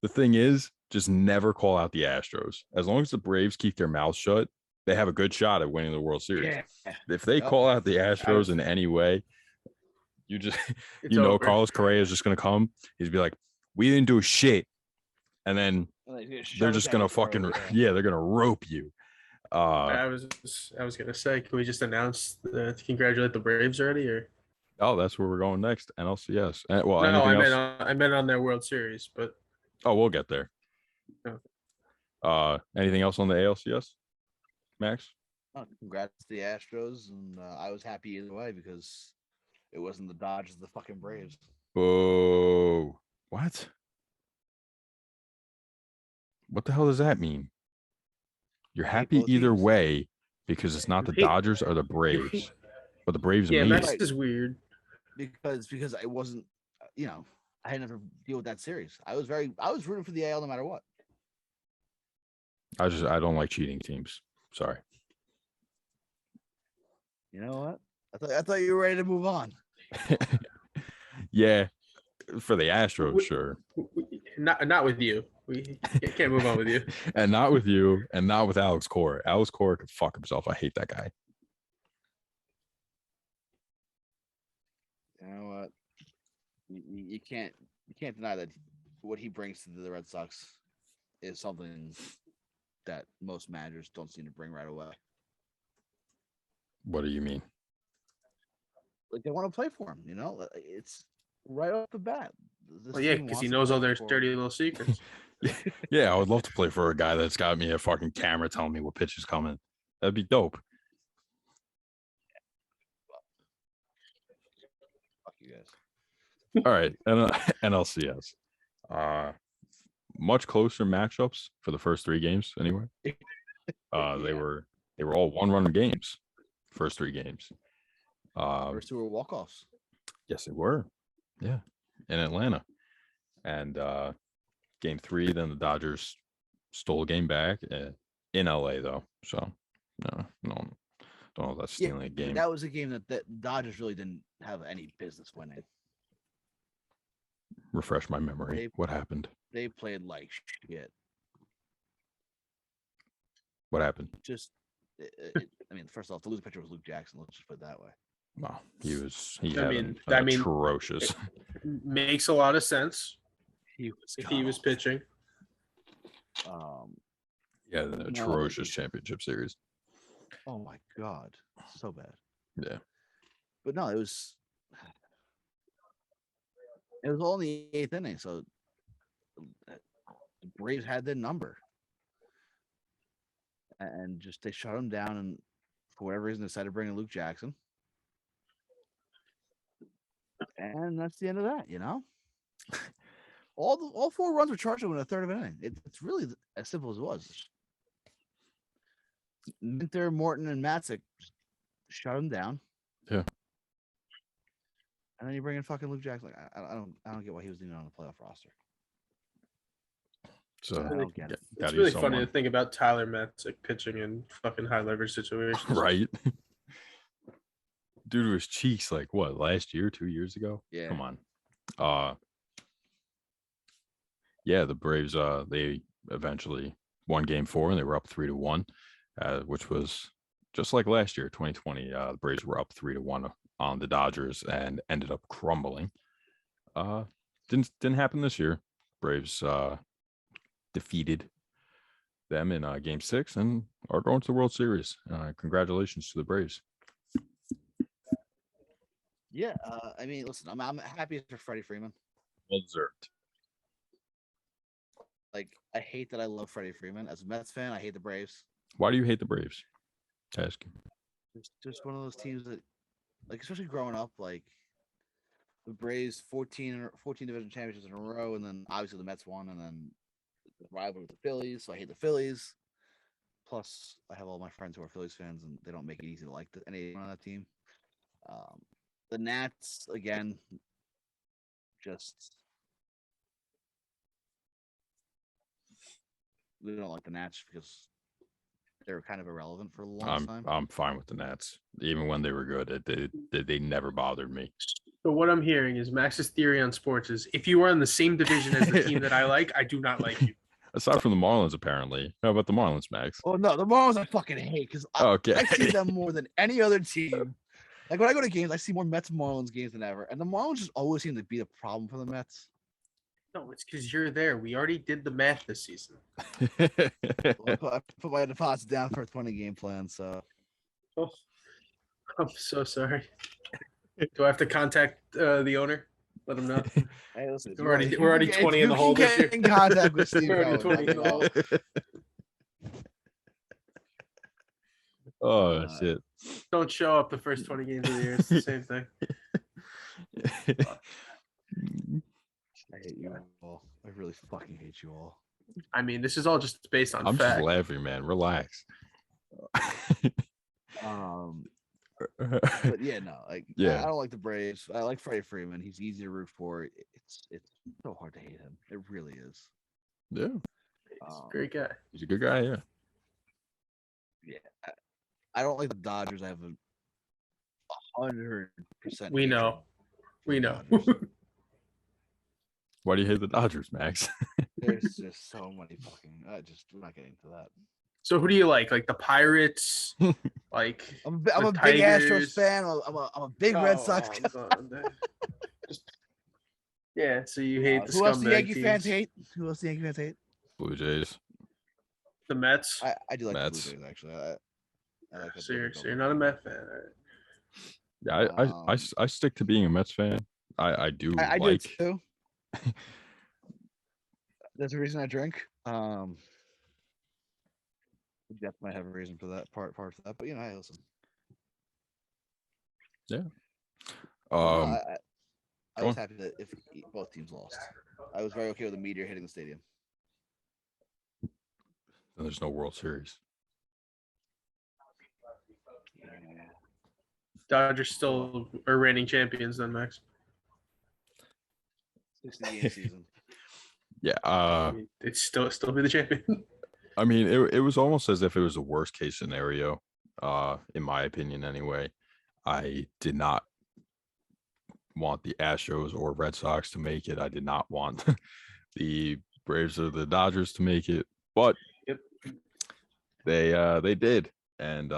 the thing is, just never call out the Astros. As long as the Braves keep their mouths shut, they have a good shot at winning the World Series. Yeah. If they call out the Astros in any way, you just over. Carlos Correa is just gonna come. He's be like, we didn't do shit, and then they're just gonna fucking they're gonna rope you. I was gonna say, can we just announce congratulate the Braves already, or? Oh, that's where we're going next. NLCS. Well, no, I meant on their World Series, but we'll get there. Okay. Anything else on the ALCS, Max? Congrats to the Astros, and I was happy either way because it wasn't the Dodgers, the fucking Braves. Oh, what? What the hell does that mean? You're happy either way because it's not the Dodgers or the Braves, but the Braves. Yeah, Max is weird because I wasn't, I had never deal with that series. I was rooting for the AL no matter what. I don't like cheating teams. Sorry. You know what? I thought you were ready to move on. Yeah, for the Astros, sure. Not with you. We can't move on with you. And not with you, and not with 𝒂𝒂𝒅. 𝒂𝒂𝒅 could fuck himself. I hate that guy. You know what? You can't deny that what he brings to the Red Sox is something that most managers don't seem to bring right away. What do you mean? Like they want to play for him, it's right off the bat. Well, yeah, because he knows all their dirty little secrets. Yeah, I would love to play for a guy that's got me a fucking camera telling me what pitch is coming. That'd be dope. Fuck you guys. All right, NLCS. Much closer matchups for the first three games, anyway. Yeah. They were all one-run games. First three games. First two were walk-offs. Yes, they were. Yeah, in Atlanta. And game three, then the Dodgers stole a game back in LA, though. So, no, don't know if that's stealing a game. That was a game that Dodgers really didn't have any business winning. Refresh my memory. What happened? They played like shit. What happened? First off, the losing pitcher was Luke Jackson. Let's just put it that way. Wow, atrocious. Makes a lot of sense. He was pitching. The atrocious championship series. Oh my god, so bad. Yeah, but no, it was all in the eighth inning, so the Braves had their number, and just they shut him down, and for whatever reason decided to bring in Luke Jackson. And that's the end of that, All four runs were charged in a third of an inning. It's really as simple as it was. Minter, Morton, and 𝒂𝒂𝒅 shut him down. Yeah. And then you bring in fucking Luke Jackson. Like, I don't get why he was even on the playoff roster. So I don't get it. It's really funny to think about Tyler 𝒂𝒂𝒅 pitching in fucking high leverage situations. Right. Due to his cheeks, like what, last year, 2 years ago? Yeah. Come on. The Braves, they eventually won game 4 and they were up 3-1, which was just like last year, 2020. The Braves were up 3-1 on the Dodgers and ended up crumbling. Didn't happen this year. Braves defeated them in game 6 and are going to the World Series. Congratulations to the Braves. Yeah, listen, I'm happy for Freddie Freeman. Well deserved. Like, I hate that I love Freddie Freeman. As a Mets fan, I hate the Braves. Why do you hate the Braves? Ask you. It's just one of those teams that, like, especially growing up, like the Braves 14 division championships in a row, and then obviously the Mets won, and then the rival with the Phillies, so I hate the Phillies. Plus, I have all my friends who are Phillies fans, and they don't make it easy to like anyone on that team. The Nats, again, we don't like the Nats because they were kind of irrelevant for a long time. I'm fine with the Nats. Even when they were good, they never bothered me. So what I'm hearing is Max's theory on sports is if you are in the same division as the team that I like, I do not like you. Aside from the Marlins, apparently. How about the Marlins, Max? Oh no, the Marlins I fucking hate because I see them more than any other team. Like when I go to games, I see more Mets Marlins games than ever, and the Marlins just always seem to be a problem for the Mets. No, it's because you're there. We already did the math this season. Well, I put my deposits down for a 20-game plan, so. Oh, I'm so sorry. Do I have to contact the owner? Let him know. Hey, listen, we're already 20 in the hole this year. In contact with Steve. We're already 20 in the hole. Oh shit! Don't show up the first 20 games of the year. It's the same thing. I hate you all. I really fucking hate you all. I mean, this is all just based on I'm fact. just laughing, man. Relax. But yeah, no, like yeah, I don't like the Braves. I like Freddie Freeman. He's easy to root for. It's so hard to hate him. It really is. Yeah, he's a great guy. He's a good guy. Yeah. Yeah, I don't like the Dodgers. I have 100%. We know. Why do you hate the Dodgers, Max? There's just so many fucking. We're not getting into that. So who do you like? Like the Pirates? Like I'm a big Astros fan. I'm a big Red Sox. Yeah. So you hate the who else the Yankee teams. fans hate? Who else the Yankee fans hate? Blue Jays. The Mets. I do like Mets. the Blue Jays actually. I like So you're not a Mets fan. Yeah, I stick to being a Mets fan. I do I like. do too. That's the reason I drink. Jeff might have a reason for that part for that, but I listen. Yeah. I was happy that if both teams lost, I was very okay with the meteor hitting the stadium. And there's no World Series. Yeah. Dodgers still are reigning champions then, Max. 60-game season. Yeah. It's still be the champion. I mean, it was almost as if it was the worst case scenario, in my opinion anyway. I did not want the Astros or Red Sox to make it. I did not want the Braves or the Dodgers to make it, but yep. They did. And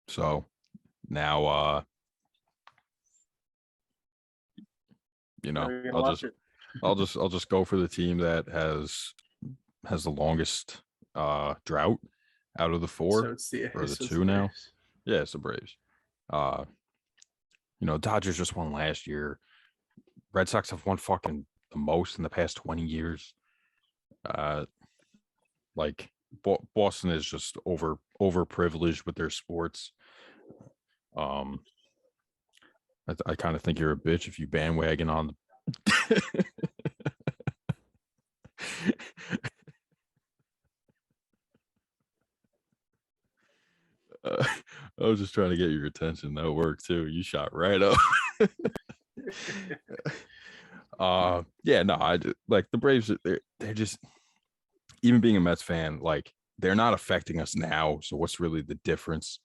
so now I'll just go for the team that has the longest drought out of the four, so it's the, or the so two now. Braves. Yeah, it's the Braves. Dodgers just won last year. Red Sox have won fucking the most in the past 20 years. Boston is just overprivileged with their sports. I kind of think you're a bitch if you bandwagon on I was just trying to get your attention. That worked too. You shot right up. I like the Braves. They're just, even being a Mets fan, like they're not affecting us now. So what's really the difference?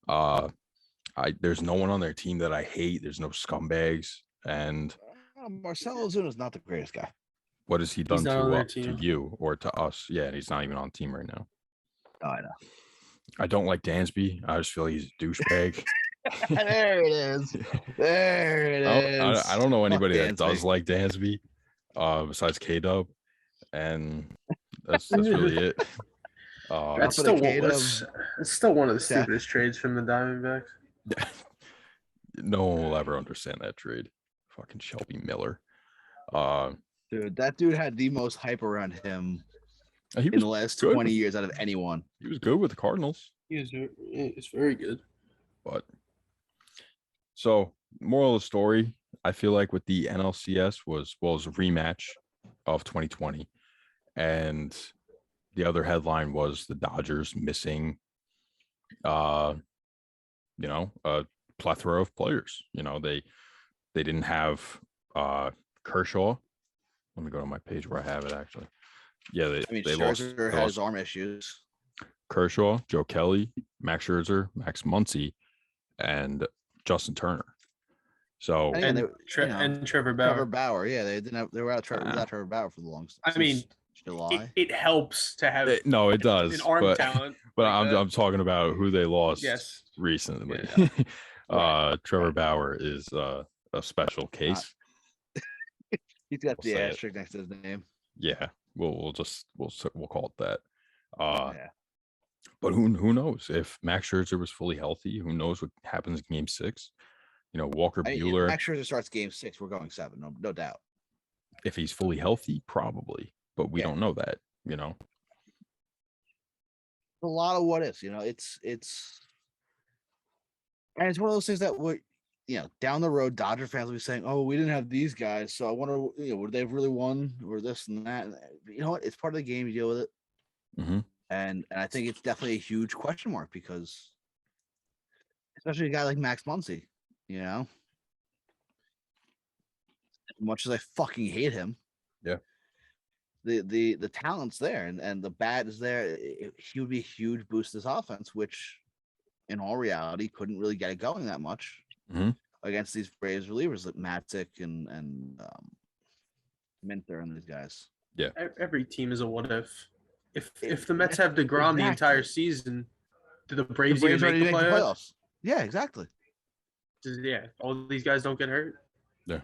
There's no one on their team that I hate. There's no scumbags. And Marcell Ozuna is not the greatest guy. What has he done to you or to us? Yeah, and he's not even on the team right now. Oh, I know. I don't like Dansby. I just feel like he's a douchebag. There it is. There it is. I don't know anybody that does like Dansby, besides K-Dub, and that's really it. That's still one of the stupidest trades from the Diamondbacks. No one will ever understand that trade. Fucking Shelby Miller. Dude, that dude had the most hype around him in the last 20 years out of anyone. He was good with the Cardinals. He's very good. But so, moral of the story, I feel like with the NLCS was a rematch of 2020, and the other headline was the Dodgers missing, a plethora of players. They didn't have Kershaw. Let me go to my page where I have it actually. Yeah, they Scherzer lost has arm issues. Kershaw, Joe Kelly, Max Scherzer, Max Muncy, and Justin Turner. So and Trevor Bauer. Trevor Bauer, yeah, they didn't have. They were out Trevor Bauer for the longest. I mean, July. It helps to have no, it does an arm talent. But I'm talking about who they lost recently. Trevor Bauer is a special case. He's got the asterisk next to his name. Yeah, we'll call it that. But who knows if Max Scherzer was fully healthy? Who knows what happens in Game 6? You know, Walker Buehler. If Max Scherzer starts Game 6, we're going 7, no doubt. If he's fully healthy, probably, but we don't know that. You know, a lot of what ifs. You know, it's one of those things that would, down the road, Dodger fans will be saying, "Oh, we didn't have these guys, so I wonder, would they have really won or this and that?" You know what? It's part of the game. You deal with it. Mm-hmm. And I think it's definitely a huge question mark because, especially a guy like Max Muncy, as much as I fucking hate him, the talent's there and the bat is there. He would be a huge boost to this offense, which, in all reality, couldn't really get it going that much against these Braves relievers like Matzik and Minter and these guys. Yeah, every team is a what if. If the Mets have DeGrom the entire season, do the Braves even make the playoffs? Yeah, exactly. Yeah, all these guys don't get hurt. Yeah,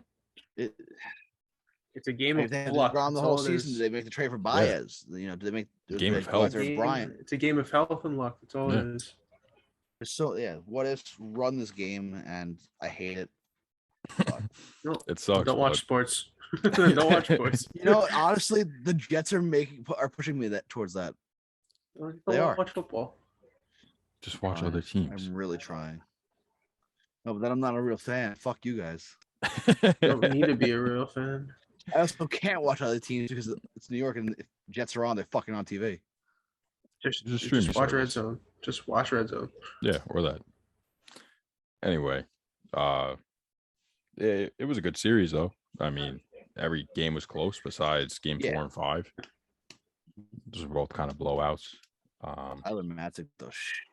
it's a game of luck. DeGrom the whole season, do they make the trade for Baez? Do they make the game of health? It's a game of health and luck. That's all it is. So what ifs run this game, and I hate it. No, it sucks. Don't watch sports. Don't watch sports. Honestly, the Jets are pushing me towards that. They are. Watch football. Just watch other teams. I'm really trying. No, but then I'm not a real fan. Fuck you guys. You don't need to be a real fan. I also can't watch other teams because it's New York, and if Jets are on, they're fucking on TV. Just watch Red Zone. Just watch Red Zone. Yeah, or that. Anyway, it was a good series though. I mean, every game was close besides game 4 and 5. Those were both kind of blowouts. Tyler Matzik though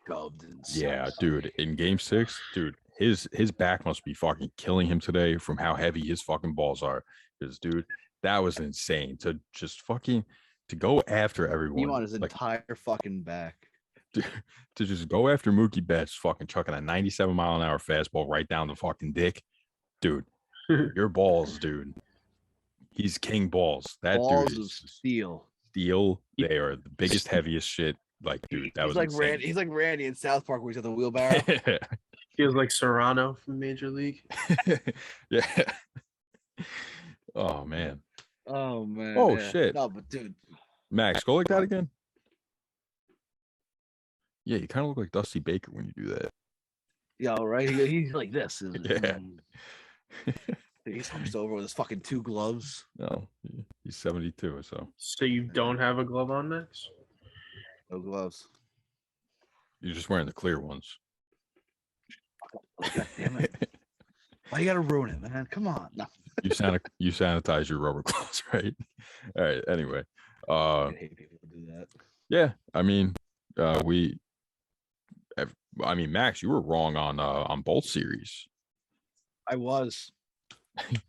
shoved inside. Yeah, dude. In game 6, dude, his back must be fucking killing him today from how heavy his fucking balls are. Because, dude, that was insane to just fucking go after everyone. He on his entire fucking back. To just go after Mookie Betts, fucking chucking a 97 mile an hour fastball right down the fucking dick, dude. Your balls, dude. He's king balls. That balls dude is steel. Steel. They are the biggest, heaviest shit. Like, dude, that was like insane. Randy. He's like Randy in South Park where he's got the wheelbarrow. Feels like Serrano from Major League. Yeah. Oh man. Oh man. Oh shit. No, but dude. Max, go like that again. Yeah, you kind of look like Dusty Baker when you do that. Yeah, right. He's like this. Yeah. He's hunched over with his fucking 2 gloves. No, he's 72. So you don't have a glove on, Max? No gloves. You're just wearing the clear ones. God damn it! Why you gotta ruin it, man? Come on. No. You sanitize your rubber gloves, right? All right. Anyway, I hate people who do that. Yeah, I mean, Max, you were wrong on both series. I was. And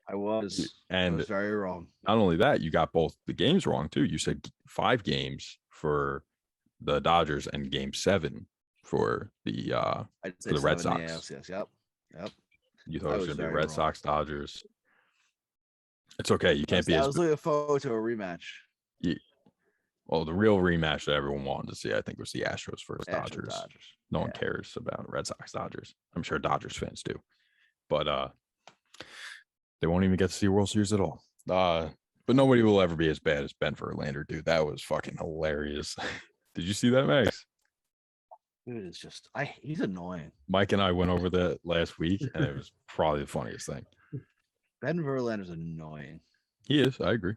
I was very wrong. Not only that, you got both the games wrong too. You said 5 games for the Dodgers and game 7 for the Red Sox. Yes. Yep. You thought it was going to be Red Sox Dodgers. It's okay. You can't be. I was looking forward to a rematch. Yeah. Well, the real rematch that everyone wanted to see, I think, was the Astros versus Dodgers. No one cares about Red Sox Dodgers. I'm sure Dodgers fans do, but they won't even get to see World Series at all. But nobody will ever be as bad as Ben Verlander, dude. That was fucking hilarious. Did you see that, Max? Dude, it's just he's annoying. Mike and I went over that last week, and it was probably the funniest thing. Ben Verlander's annoying. He is. I agree.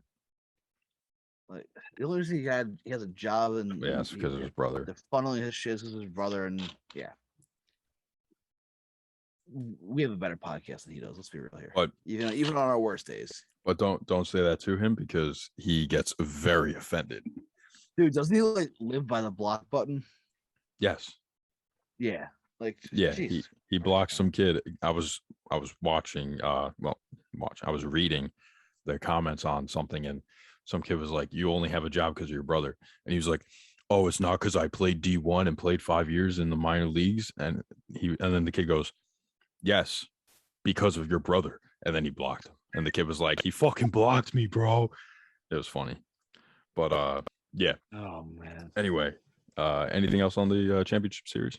Like the only reason he has a job, and it's because of his brother. They're funneling his shit is his brother, and we have a better podcast than he does. Let's be real here. But even on our worst days. But don't say that to him because he gets very offended. Dude, doesn't he live by the block button? Yes. Yeah. He blocked some kid. I was watching I was reading the comments on something, and some kid was like, you only have a job because of your brother. And he was like, oh, it's not because I played D1 and played 5 years in the minor leagues. And then the kid goes, yes, because of your brother. And then he blocked him. And the kid was like, he fucking blocked me, bro. It was funny. But yeah. Oh man. Anyway, anything else on the championship series?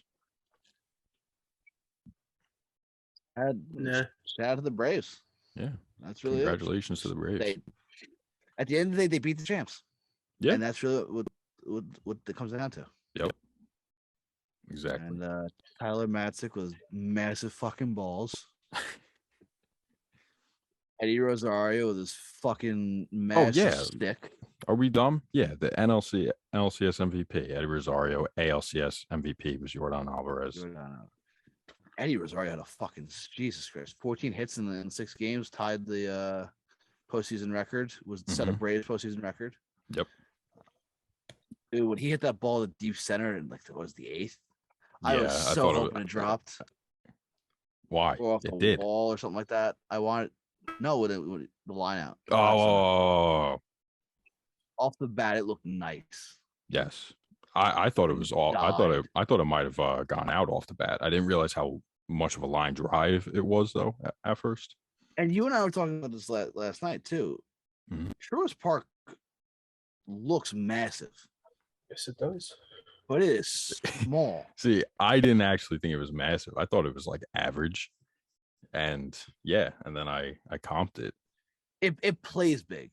Shout out to the Braves. Yeah. That's really congratulations to the Braves. At the end of the day, they beat the champs. Yeah. And that's really what it comes down to. Yep. Exactly. And Tyler Matzek was massive fucking balls. Eddie Rosario with his fucking massive stick. Are we dumb? Yeah, the NLCS MVP, Eddie Rosario. ALCS MVP was Yordan Alvarez. Eddie Rosario had a fucking Jesus Christ, 14 hits in 6 games, tied the postseason record. Was set a Braves postseason record. Yep. Dude, when he hit that ball to deep center and like it was the 8th, I was so hoping it dropped. Why? Or off the wall or something like that. I wanted with the line out. Oh. Off the bat, it looked nice. Yes. I thought it was all. I thought it might have gone out off the bat. I didn't realize how much of a line drive it was though at first. And you and I were talking about this last night too. Truist Park looks massive. Yes, it does. But it is small. See, I didn't actually think it was massive. I thought it was like average. And yeah, and then I comped it. It plays big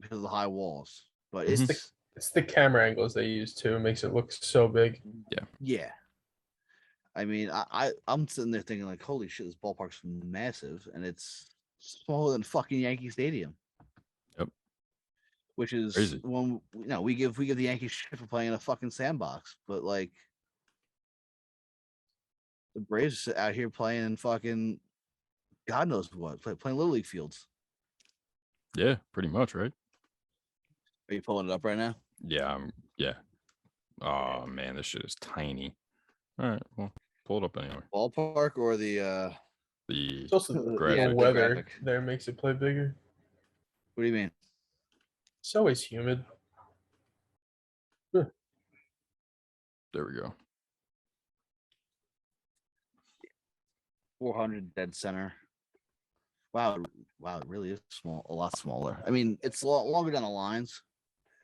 because of the high walls, but it's the camera angles they use too. It makes it look so big. Yeah. Yeah. I mean, I'm sitting there thinking like, holy shit, this ballpark's massive, and it's smaller than fucking Yankee Stadium. Yep. Which is crazy. When we give the Yankees shit for playing in a fucking sandbox, but like the Braves out here playing in fucking God knows what, playing Little League fields. Yeah, pretty much, right? Are you pulling it up right now? Yeah, yeah. Oh man, this shit is tiny. All right, well, pull it up anyway. Ballpark or the it's also the weather there makes it play bigger. What do you mean? It's always humid. There we go. 400 dead center. Wow, it really is small, a lot smaller. I mean, it's a lot longer down the lines.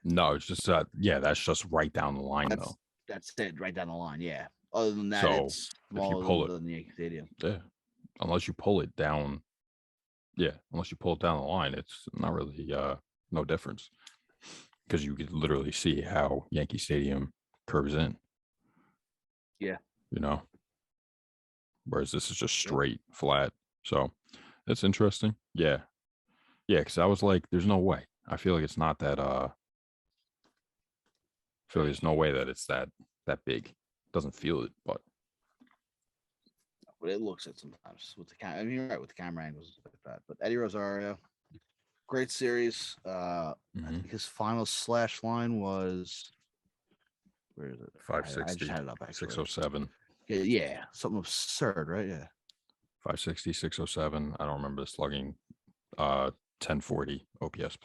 No, it's just that's just right down the line though. That's it, right down the line. Yeah. Other than that, it's smaller than the Yankee Stadium. Yeah, unless you pull it down. Yeah, unless you pull it down the line, it's not really no difference because you could literally see how Yankee Stadium curves in. Yeah. You know, whereas this is just straight, flat. So that's interesting. Yeah. Yeah, because I was like, there's no way. I feel like it's not that I feel like there's no way that it's that big. Doesn't feel it, but it looks it sometimes with the camera. I mean, you're right with the camera angles like that. But Eddie Rosario, great series. I think his final slash line was, where is it? 560. I just had it up actually. 607. Yeah, something absurd, right? Yeah. 560, 607. I don't remember the slugging. 1040 OPS.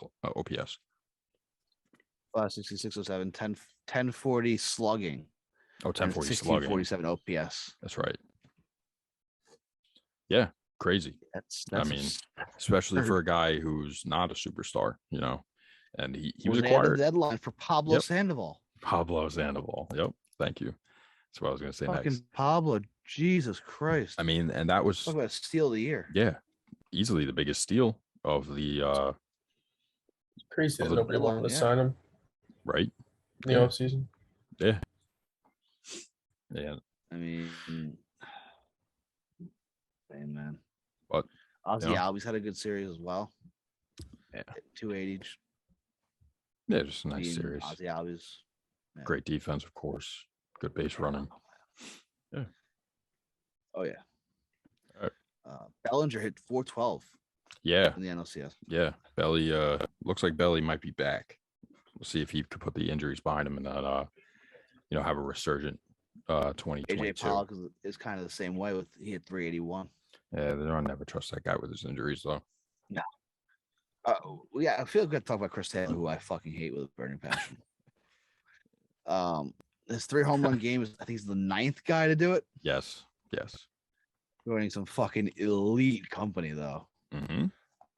560, 607, 1040 slugging. Oh, 1040 slugging. 47 OPS. That's right. Yeah, crazy. That's I mean, especially for a guy who's not a superstar, you know, and he was The acquired. deadline for Pablo Sandoval. Pablo Sandoval. Yep. Thank you. That's what I was going to say fucking next. Pablo. Jesus Christ. I mean, and that was talk about steal of the year. Yeah, easily the biggest steal of the. It's crazy that nobody wanted to sign him. Right. In the offseason. Yeah. Yeah. I mean, man. But Ozzy Albies had a good series as well. Yeah. 280. Yeah, just a nice series. Ozzy Albies. Yeah. Great defense, of course. Good base running. Yeah. Oh yeah. All right. Bellinger hit 412. Yeah. In the NLCS. Yeah. Belly looks like Belly might be back. We'll see if he could put the injuries behind him and not have a resurgent 2022. AJ Pollock is kind of the same way he hit 381. Yeah, they'll never trust that guy with his injuries though. No. Yeah, I feel good to talk about Chris Taylor, who I fucking hate with a burning passion. His 3 home run games, I think he's the 9th guy to do it. Yes. Joining some fucking elite company though. Mm-hmm.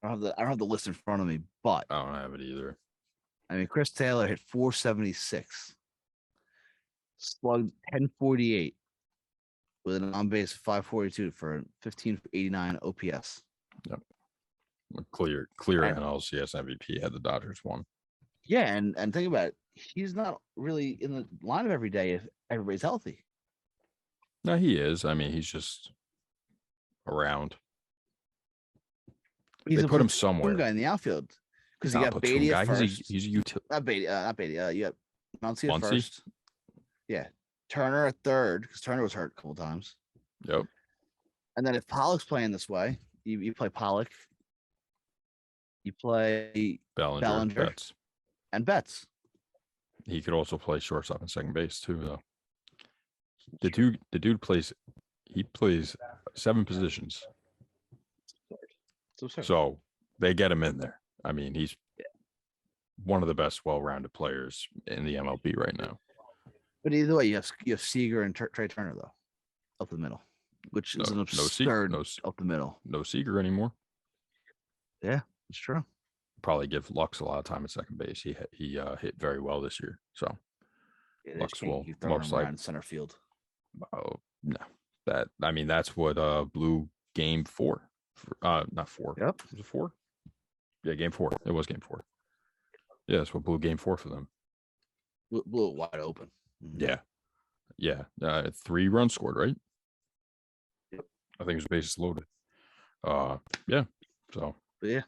I don't have the list in front of me, but I don't have it either. I mean, Chris Taylor hit 476, slugged 1048 with an on base 542 for 1589 OPS. Yep. Clear NLCS MVP had the Dodgers won. Yeah, and think about it. He's not really in the lineup every day if everybody's healthy. No, he is. I mean, he's just around. They put him somewhere. Guy in the outfield because you got Beatty at first. He's a utility. Not Beatty. You got Muncy at Muncy? first. Yeah, Turner at third because Turner was hurt a couple times. Yep. And then if Pollock's playing this way, you play Pollock. You play Bellinger and Betts. He could also play shortstop and second base too, though. The dude plays 7 positions. So they get him in there. I mean, he's one of the best well-rounded players in the MLB right now. But either way, you have Seager and Trey Turner though, up the middle, which is an absurd up the middle. No Seager anymore. Yeah, it's true. Probably give Lux a lot of time at second base. He hit very well this year, so Lux will most likely center field. Oh no, that's what blew Game 4. Not 4. Yep. Was it 4? Yeah, Game 4. It was Game 4. Yeah, that's what blew Game 4 for them. Blew it wide open. Yeah. 3 runs scored, right? Yep. I think it was bases loaded. Yeah. So. But yeah.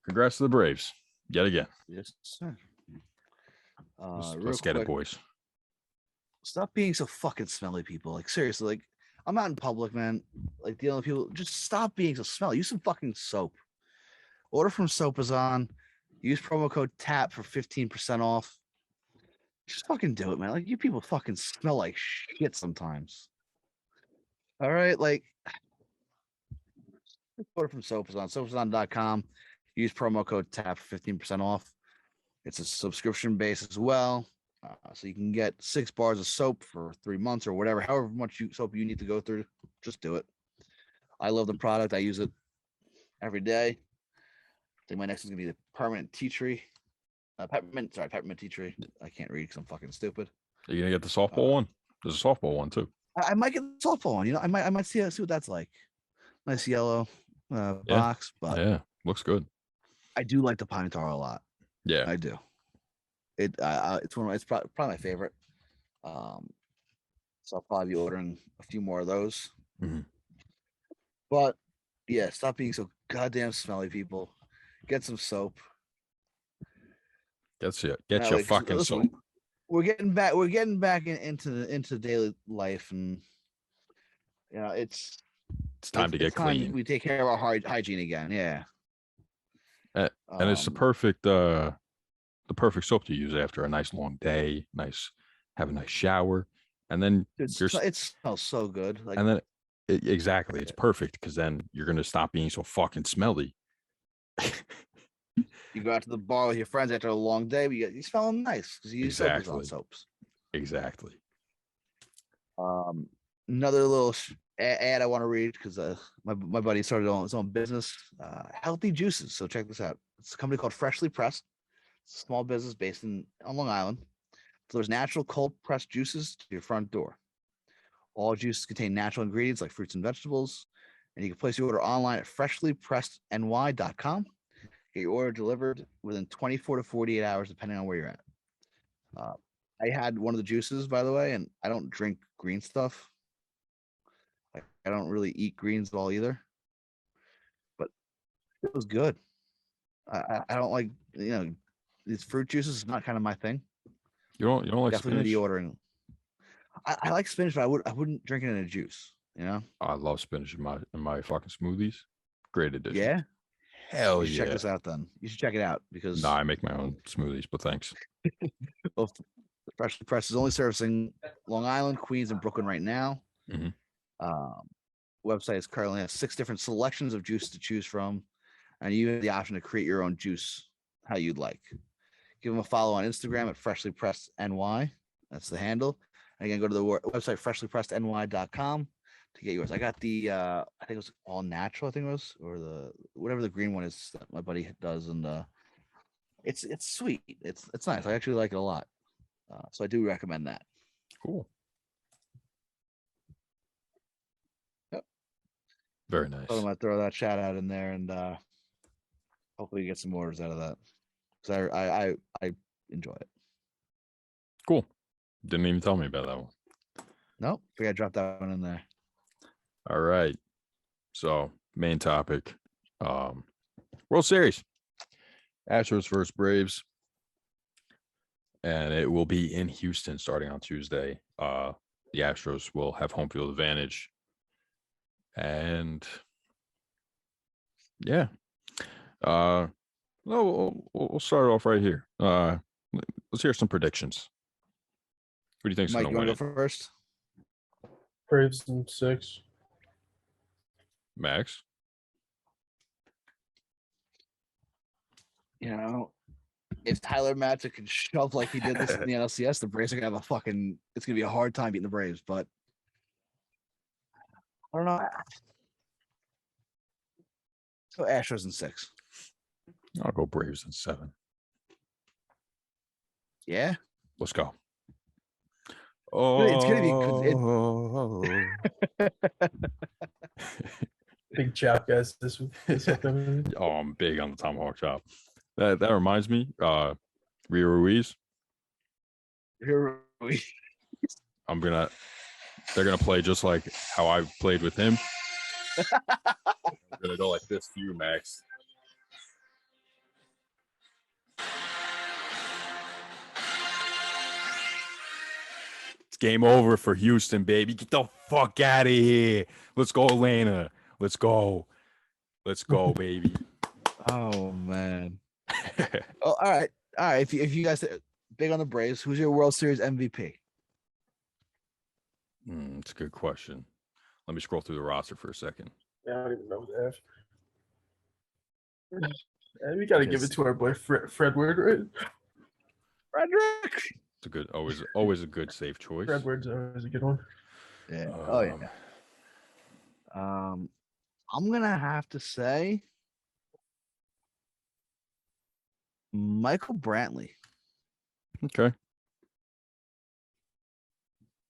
Congrats to the Braves yet again. Yes, sir. Let's get it, boys. Stop being so fucking smelly, people. Like, seriously, like, I'm out in public, man. Like, dealing with people. Just stop being so smelly. Use some fucking soap. Order from 𝒑𝒂𝒅𝒏. Use promo code TAP for 15% off. Just fucking do it, man. Like, you people fucking smell like shit sometimes. All right? Like, order from 𝒑𝒂𝒅𝒏. 𝒑𝒂𝒅𝒏.com. Use promo code TAP for 15% off. It's a subscription base as well. So you can get 6 bars of soap for 3 months or whatever, however much soap you need to go through. Just do it. I love the product. I use it every day. I think my next is going to be the permanent tea tree. Peppermint tea tree. I can't read because I'm fucking stupid. Are you going to get the softball one? There's a softball one too. I might get the softball one. You know, I might see what that's like. Nice yellow box. But yeah, looks good. I do like the pine tar a lot. Yeah, I do. It's probably my favorite. So I'll probably be ordering a few more of those. Mm-hmm. But yeah, stop being so goddamn smelly, people. Get some soap. Get your fucking soap. We're getting back into daily life, and you know it's time to get clean. We take care of our hygiene again. Yeah. And it's the perfect soap to use after a nice long day. Have a nice shower, and then it smells so good. Like, and then exactly, it's perfect because then you're gonna stop being so fucking smelly. You go out to the bar with your friends after a long day, but you smell nice because you use soaps. Exactly. Another little ad I want to read because my buddy started on his own business, healthy juices. So check this out. It's a company called Freshly Pressed. It's a small business based on Long Island. So there's natural cold pressed juices to your front door. All juices contain natural ingredients like fruits and vegetables, and you can place your order online at freshlypressedny.com. Get your order delivered within 24 to 48 hours, depending on where you're at. I had one of the juices, by the way, and I don't drink green stuff. I don't really eat greens at all either, but it was good. I don't like, these fruit juices is not kind of my thing. You don't like definitely spinach? Be ordering. I like spinach, but I wouldn't drink it in a juice. You know. I love spinach in my fucking smoothies. Great addition. Yeah. Hell yeah. Check this out then. You should check it out because. No, I make my own smoothies, but thanks. Well, Freshly Pressed is only servicing Long Island, Queens, and Brooklyn right now. Mm-hmm. Website is currently has 6 different selections of juice to choose from. and you have the option to create your own juice how you'd like. Give them a follow on Instagram at freshlypressedny. That's the handle. And again, go to the website freshlypressedny.com to get yours. I got the I think it was all natural, I think it was, or the whatever the green one is that my buddy does, and it's sweet. It's nice. I actually like it a lot. So I do recommend that. Cool. Yep. Very nice. So I'm gonna throw that shout out in there, and hopefully get some orders out of that. Because I enjoy it. Cool. Didn't even tell me about that one. Nope. Forgot to drop that one in there. All right. So main topic. World Series. Astros versus Braves. And it will be in Houston starting on Tuesday. The Astros will have home field advantage. And yeah. No, we'll start off right here. Let's hear some predictions. Who do you think's Mike, going you to want win to go first? Braves in 6. Max? You know, if Tyler Matzik can shove like he did this in the NLCS, the Braves are gonna have it's gonna be a hard time beating the Braves. But I don't know. So Astros in 6. I'll go Braves in 7. Yeah, Let's go. it's gonna be Big chop, guys. This upcoming. Oh, I'm big on the tomahawk chop. That reminds me, Rio Ruiz. Here They're gonna play just like how I played with him. I'm gonna go like this for you, Max. It's game over for Houston, baby. Get the fuck out of here. Let's go, Atlanta. Let's go. Let's go, baby. Oh man. Oh, all right. If you guys are big on the Braves, who's your World Series MVP? It's a good question. Let me scroll through the roster for a second. I don't even know who they have. And we got to give it to our boy Fred Ward, right? Frederick. It's a good, always a good safe choice. Fred Ward's always a good one. Yeah. Oh yeah. I'm gonna have to say Michael Brantley. Okay.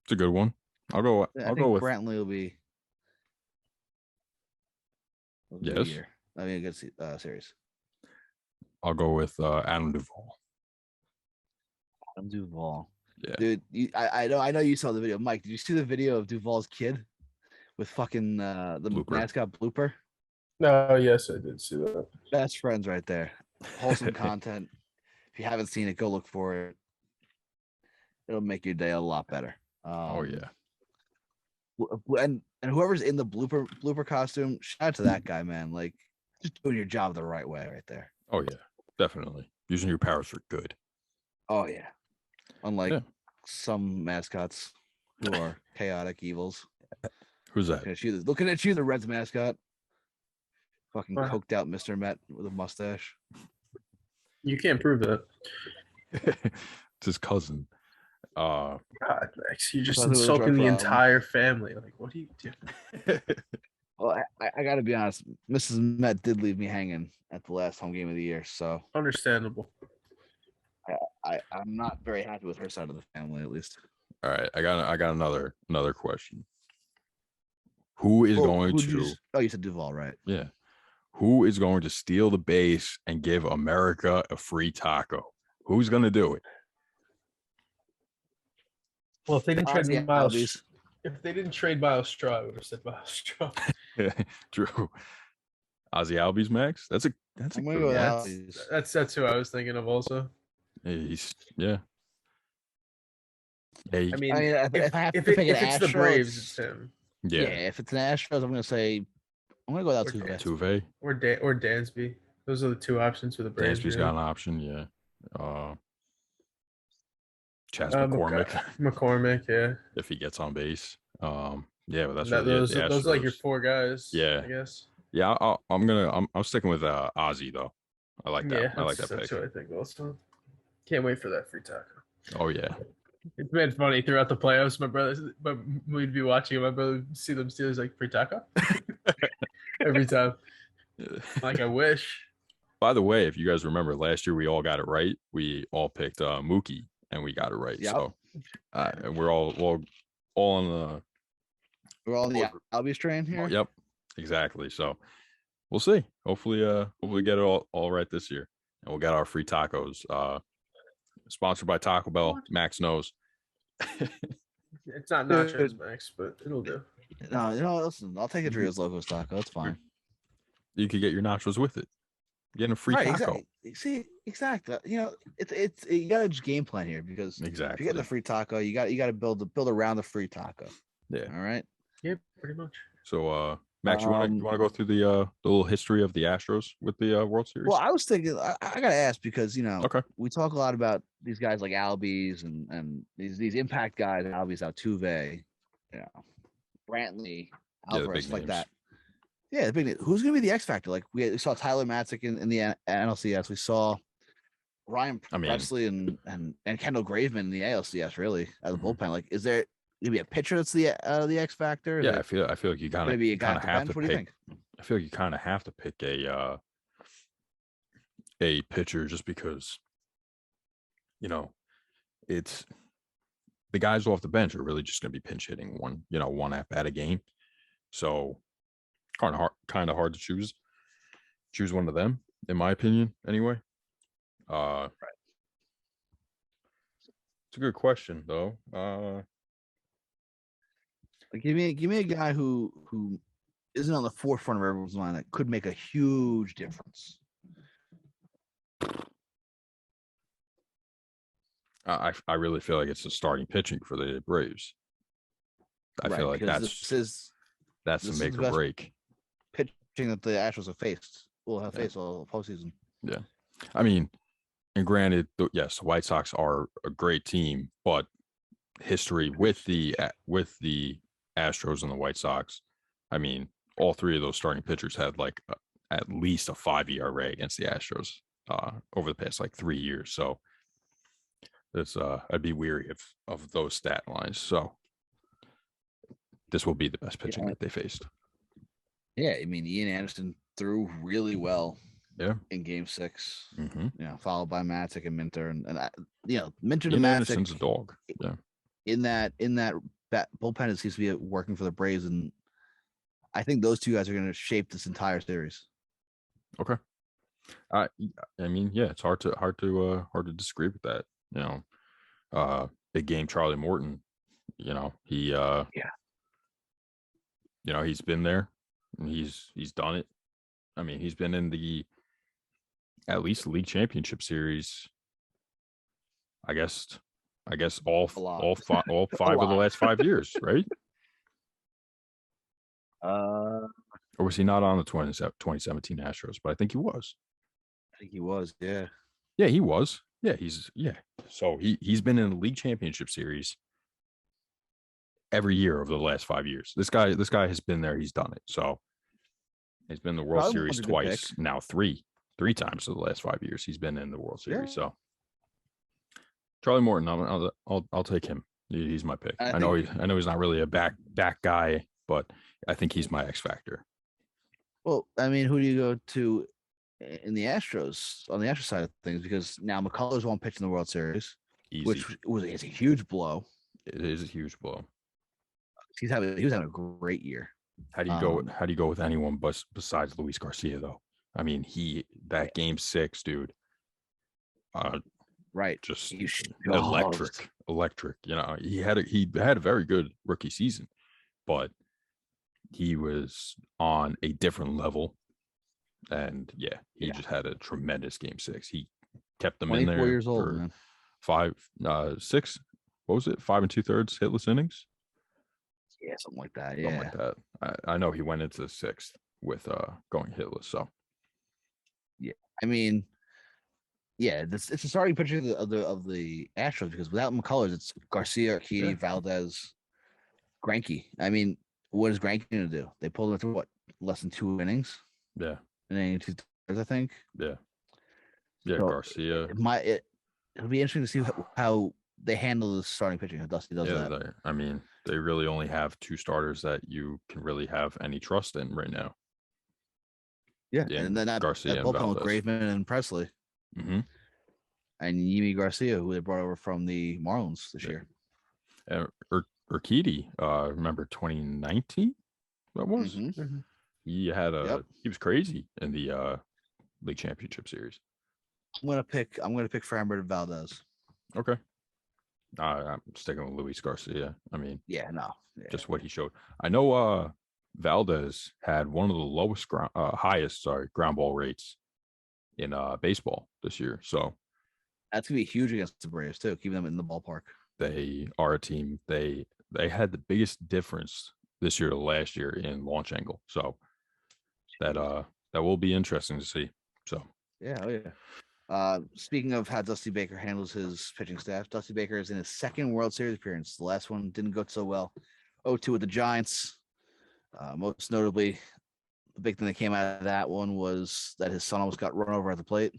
It's a good one. I'll go with Brantley will be yes. I mean, a good series. I'll go with Adam Duvall. Adam Duvall. Yeah. Dude, I know you saw the video. Mike, did you see the video of Duvall's kid with fucking the Blooper. mascot Blooper? No, yes, I did see that. Best friends right there. Wholesome content. If you haven't seen it, go look for it. It'll make your day a lot better. Oh yeah. And whoever's in the blooper costume, shout out to that guy, man. Like, just doing your job the right way right there. Oh yeah, definitely. Using your powers for good. Oh yeah. Unlike some mascots who are chaotic evils. Who's that? Looking at you, the Reds mascot. Fucking coked out Mr. Met with a mustache. You can't prove that. It's his cousin. God, Max, you're just insulting the entire family. Like, what are you doing? Well, I got to be honest. Mrs. Met did leave me hanging at the last home game of the year, so understandable. I'm not very happy with her side of the family, at least. All right, I got another question. Who is going to? You said Duvall, right? Yeah. Who is going to steal the base and give America a free taco? Who's going to do it? Well, if they didn't trade Miles, if they didn't trade Miles Straw, I would have said Miles Straw. True. Ozzy Albies, Max. That's who I was thinking of also. Yeah. I mean, if it's the Braves, it's him. Yeah. If it's an Astros, I'm gonna go without 𝒂𝒂𝒂𝒂 or Dansby. Those are the two options for the Braves. Dansby's got an option, yeah. Chas McCormick, yeah. If he gets on base. Yeah, well, that's those are like your four guys. Yeah. I guess. Yeah, I'm sticking with Ozzy though. I like that. I like that pick. That's what I think also. Can't wait for that free taco. Oh yeah. It's been funny throughout the playoffs. My brothers, but we'd be watching. My brother would see them Steelers like free taco every time. Like I wish. By the way, if you guys remember last year, we all got it right. We all picked Mookie, and we got it right. Yep. So, and we're all on the. We're all on the Albies train here. Oh, yep, exactly. So, we'll see. Hopefully, get it all right this year, and we'll get our free tacos. Sponsored by Taco Bell. Max knows. It's not nachos, Max, but it'll do. No, listen. I'll take a Doritos Locos taco. It's fine. You could get your nachos with it. Getting a free taco. Exactly. See, exactly. You know, it's you got to just game plan here because if you get the free taco, you got to build around the free taco. Yeah. All right. Yeah, pretty much. So, Max, you want to go through the little history of the Astros with the World Series? Well, I was thinking I got to ask because we talk a lot about these guys like Albies and these impact guys, Albies, 𝒂𝒂𝒂𝒂, Brantley, Alvarez, like that. Yeah, the big name. Who's going to be the X factor? Like we saw Tyler Matzek in the NLCS. We saw Ryan Presley and Kendall Graveman in the ALCS. Really, as a bullpen. Like, is there going to be a pitcher that's the X factor? Yeah, I feel like you kind of have to What do you think? I feel like you kind of have to pick a pitcher just because it's the guys off the bench are really just going to be pinch hitting one at a game. So kind of hard to choose one of them, in my opinion, anyway. Right. It's a good question though. Give me a guy who isn't on the forefront of everyone's mind that could make a huge difference. I really feel like it's the starting pitching for the Braves. I feel like that's the make or break. Pitching that the Astros have faced all postseason. Yeah, I mean, and granted, yes, the White Sox are a great team, but history with the Astros and the White Sox, I mean, all three of those starting pitchers had like at least a 5 ERA against the Astros over the past like 3 years. So it's I'd be weary of those stat lines. So this will be the best pitching that they faced. Yeah, I mean, Ian Anderson threw really well. Yeah, in Game 6, followed by Matzek and Minter, and Minter and Matzek. Anderson's a dog. Yeah, in that bullpen, it seems to be working for the Braves, and I think those two guys are going to shape this entire series. Okay, I mean, yeah, it's hard to disagree with that. Big game Charlie Morton. He he's been there. And he's done it. I mean, he's been in at least the league championship series. I guess all five of the last 5 years, right? Or was he not on the 2017 Astros? But I think he was. I think he was. Yeah. Yeah, he was. Yeah, So he's been in the league championship series every year over the last 5 years. This guy has been there. He's done it. So he's been in the World Series twice, now three times in the last 5 years. He's been in the World Series. So Charlie Morton, I'll take him. He's my pick. I know he's not really a back guy, but I think he's my X factor. Well, I mean, who do you go to in the Astros on the Astros side of things? Because now McCullers won't pitch in the World Series, which is a huge blow. It is a huge blow. He was having a great year. How do you go with anyone besides Luis Garcia though? I mean, Game 6, dude. Right. Just electric. He had a very good rookie season, but he was on a different level. And he just had a tremendous Game 6. He kept them in there. 24 years old, for man. 6. What was it? 5 2/3 hitless innings. Yeah, something like that. Yeah, something like that. I know he went into the 6th with going hitless. So yeah, I mean, it's a starting pitcher of the Astros because without McCullers, it's Garcia, Urquidy, Valdez, Greinke. I mean, what is Greinke going to do? They pulled him through less than 2 innings. Yeah. And then 2 I think. Yeah. Yeah. So Garcia. It'll be interesting to see how they handle the starting pitching. How Dusty does that. I mean, they really only have 2 starters that you can really have any trust in right now. Yeah, and then that Garcia bullpen with Graveman and Presley. Mm-hmm. And 𝑚iLB Garcia, who they brought over from the Marlins this year. 𝒑𝒂𝒅𝒊𝒏𝒈, remember 2019? That was. Mm-hmm. He had he was crazy in the league championship series. I'm gonna pick Framber Valdez. Okay. I'm sticking with Luis Garcia. I mean, just what he showed. I know Valdez had one of the lowest highest ground ball rates in baseball this year. So that's gonna be huge against the Braves too, keeping them in the ballpark. They are a team. They had the biggest difference this year to last year in launch angle. So that will be interesting to see. So speaking of how Dusty Baker handles his pitching staff, Dusty Baker is in his 2nd World Series appearance. The last one didn't go so well. 0-2 with the Giants. Most notably, the big thing that came out of that one was that his son almost got run over at the plate.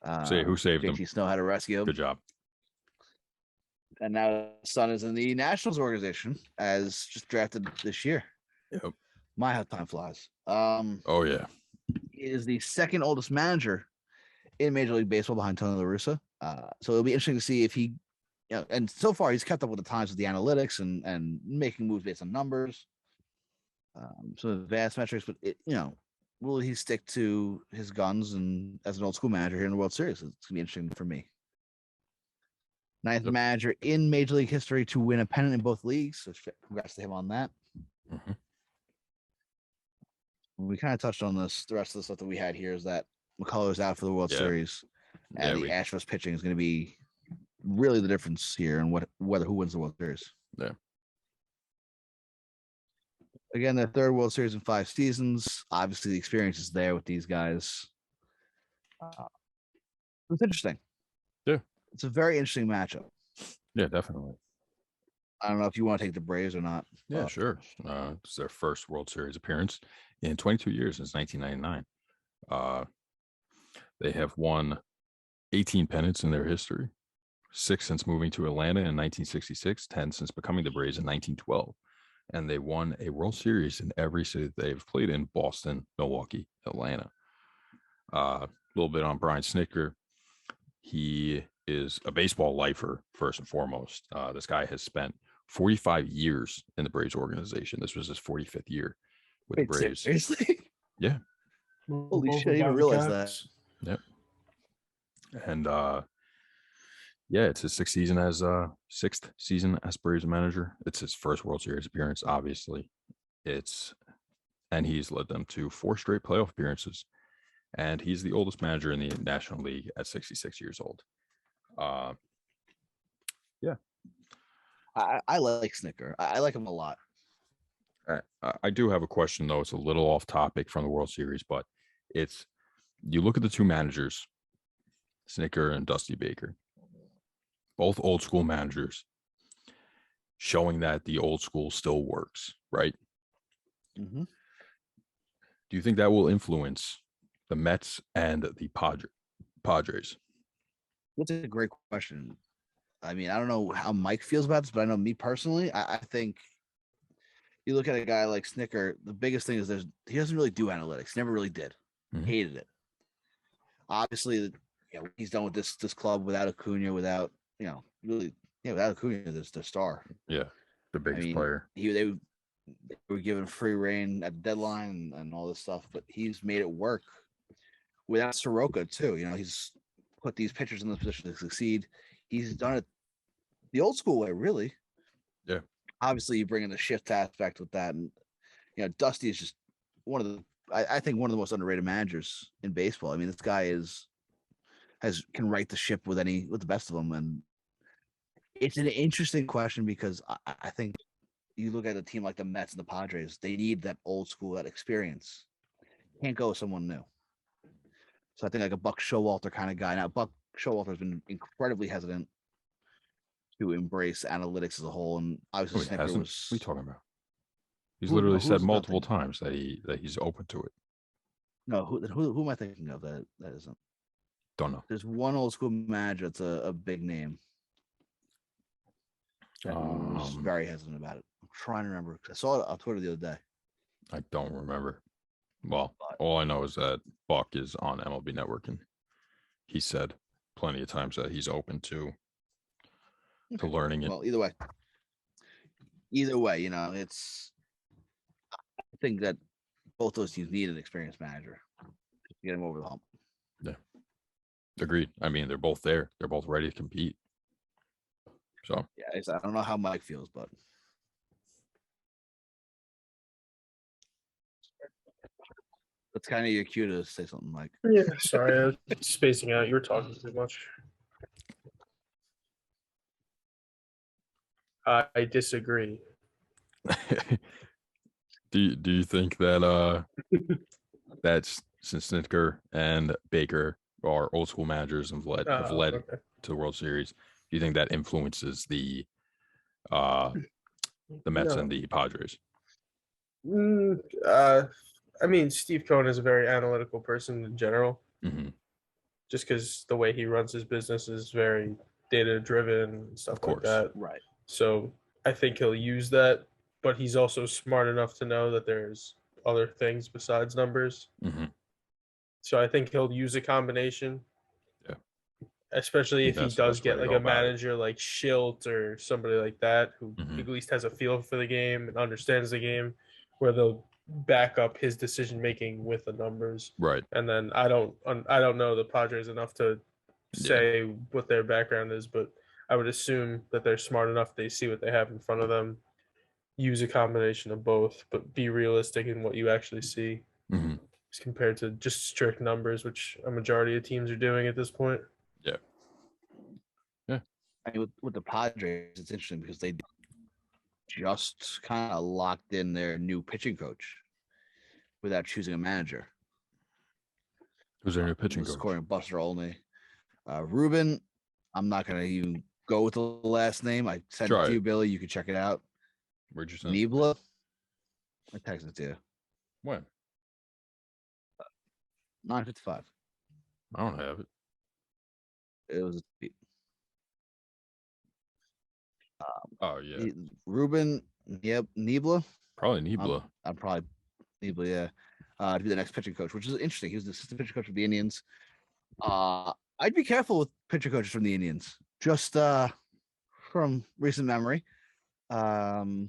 Who saved him? JT Snow had to rescue him. Good job. And now his son is in the Nationals organization as just drafted this year. Yep. My, how time flies. Oh yeah. He is the 2nd oldest manager in Major League Baseball behind Tony La Russa. So it'll be interesting to see if he, and so far he's kept up with the times with the analytics and making moves based on numbers, some advanced metrics. But will he stick to his guns and as an old school manager here in the World Series? It's gonna be interesting for me. 9th manager in Major League history to win a pennant in both leagues. So congrats to him on that. Mm-hmm. We kind of touched on this. The rest of the stuff that we had here is that McCullers out for the World Series, and the Astros pitching is going to be really the difference here in whether who wins the World Series. Yeah. Again, their 3rd World Series in 5 seasons. Obviously, the experience is there with these guys. It's interesting. Yeah. It's a very interesting matchup. Yeah, definitely. I don't know if you want to take the Braves or not. Yeah, sure. It's their first World Series appearance in 22 years since 1999. They have won 18 pennants in their history, 6 since moving to Atlanta in 1966, 10 since becoming the Braves in 1912. And they won a World Series in every city they've played in: Boston, Milwaukee, Atlanta. A little bit on Brian Snitker. He is a baseball lifer, first and foremost. This guy has spent 45 years in the Braves organization. This was his 45th year with the Braves. Seriously? Yeah. Holy shit, I didn't even realize that. Yep. And it's his 6th season as Braves manager. It's his first World Series appearance, obviously. And he's led them to 4 straight playoff appearances. And he's the oldest manager in the National League at 66 years old. I like Snitker. I like him a lot. I do have a question, though. It's a little off topic from the World Series, but you look at the 2 managers, Snitker and Dusty Baker, both old school managers, showing that the old school still works, right? Mm-hmm. Do you think that will influence the Mets and the Padres? That's a great question. I mean, I don't know how Mike feels about this, but I know me personally, I think you look at a guy like Snitker, the biggest thing is he doesn't really do analytics. Never really did. Mm-hmm. Hated it. Obviously, he's done with this club without Acuna, without Acuna, the star. Yeah, the biggest player. They were given free reign at the deadline and all this stuff, but he's made it work without Soroka too. He's put these pitchers in the position to succeed. He's done it the old school way, really. Yeah. Obviously, you bring in the shift aspect with that, and Dusty is just I think one of the most underrated managers in baseball. I mean, this guy can right the ship with the best of them, and it's an interesting question because I think you look at a team like the Mets and the Padres, they need that old school, that experience. Can't go with someone new. So I think like a Buck Showalter kind of guy. Now, Buck Showalter has been incredibly hesitant to embrace analytics as a whole, and obviously Snitker was. What are you talking about? He's literally said multiple times that he's open to it. No, who am I thinking of that isn't? Don't know. There's one old school manager that's a big name. I was very hesitant about it. I'm trying to remember. I saw it on Twitter the other day. I don't remember. Well, all I know is that Buck is on MLB Network, and he said plenty of times that he's open to learning it. Well, either way, it's. I think that both those teams need an experienced manager to get him over the hump. Yeah, agreed. I mean, they're both there. They're both ready to compete. So yeah, I don't know how Mike feels, but that's kind of your cue to say something, Mike. Yeah, sorry, I was spacing out. You were talking too much. I disagree. Do you think that that's since Snitker and Baker are old school managers and have led to the World Series, do you think that influences the Mets and the Padres? I mean, Steve Cohen is a very analytical person in general. Mm-hmm. Just because the way he runs his business is very data driven and stuff like that. Right. So I think he'll use that, but he's also smart enough to know that there's other things besides numbers. Mm-hmm. So I think he'll use a combination. Yeah. Especially if he does get like a manager like Schilt or somebody like that who at least has a feel for the game and understands the game, where they'll back up his decision making with the numbers. Right. And then I don't know the Padres enough to say what their background is, but I would assume that they're smart enough. They see what they have in front of them, use a combination of both, but be realistic in what you actually see as compared to just strict numbers, which a majority of teams are doing at this point. Yeah. Yeah. I mean, with the Padres, it's interesting because they just kind of locked in their new pitching coach without choosing a manager. Who's their new pitching coach? According to Buster Olney. Ruben, I'm not going to even go with the last name. I sent it to you, Billy. You can check it out. Where'd you send Niebla? I texted it to you. When? 9:55. I don't have it. It was a tweet. Oh, yeah. Ruben, Niebla? Probably Niebla. I'm probably Niebla, yeah. To be the next pitching coach, which is interesting. He was the assistant pitching coach of the Indians. I'd be careful with pitcher coaches from the Indians, just from recent memory. But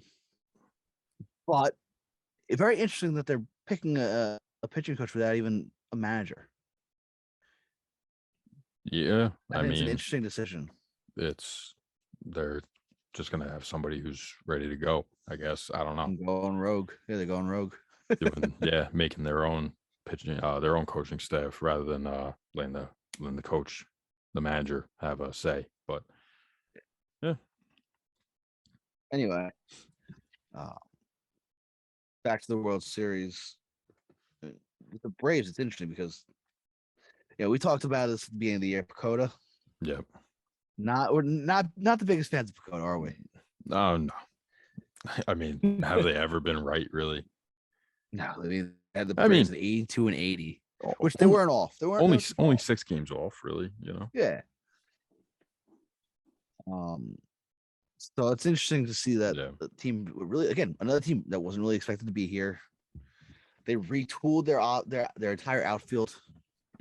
it's very interesting that they're picking a pitching coach without even a manager. Yeah, I mean, it's an interesting decision. They're just gonna have somebody who's ready to go, I guess. I don't know. Going rogue. Yeah, they're going rogue. Making their own pitching, their own coaching staff rather than letting the coach, the manager, have a say. But yeah. Anyway, back to the World Series. With the Braves, it's interesting because we talked about this at the beginning of the year. PECOTA. Yep. We're not the biggest fans of PECOTA, are we? No. I mean, have they ever been right, really? No, I mean, they had the Braves at 82 and 80, which they weren't off. They weren't only 6 games off, really. Yeah. So it's interesting to see that the team really, again, another team that wasn't really expected to be here. They retooled their entire outfield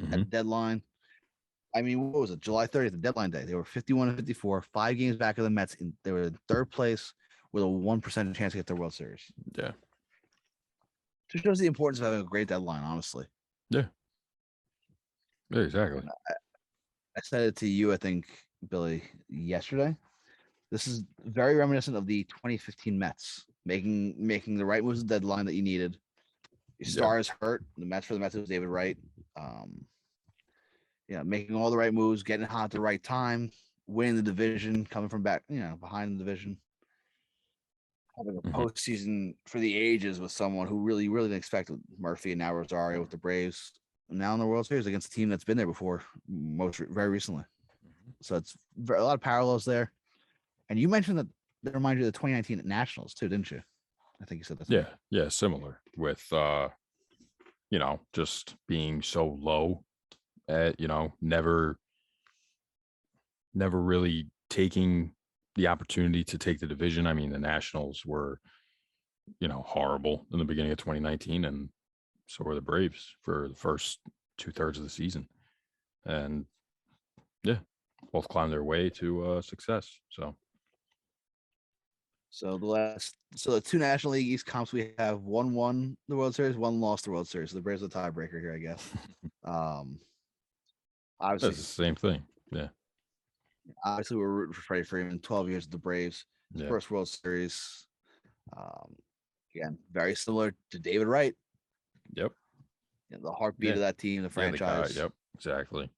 at the deadline. I mean, what was it? July 30th, the deadline day. They were 51 and 54, 5 games back of the Mets. They were in third place with a 1% chance to get their World Series. Yeah. Just shows the importance of having a great deadline, honestly. Yeah. Yeah, exactly. I said it to you, I think, Billy, yesterday. This is very reminiscent of the 2015 Mets making the right moves at the deadline that you needed. Your star is hurt. The Mets it was David Wright. Making all the right moves, getting hot at the right time, winning the division, coming from back, behind the division. Having a postseason for the ages with someone who really, really didn't expect it. Murphy and now Rosario with the Braves. Now in the World Series against a team that's been there before, very recently. So it's a lot of parallels there. And you mentioned that they remind you of the 2019 Nationals too, didn't you? I think you said that. Yeah, similar with just being so low at never really taking the opportunity to take the division. I mean, the Nationals were horrible in the beginning of 2019, and so were the Braves for the first 2/3 of the season, and both climbed their way to success. So the two National League East comps, we have one won the World Series, one lost the World Series. So the Braves are the tiebreaker here, I guess. Obviously, it's the same thing. Yeah. Obviously, we're rooting for Freddie Freeman. 12 years of the Braves, first World Series. Again, very similar to David Wright. Yep. The heartbeat of that team, the franchise. Yep, exactly.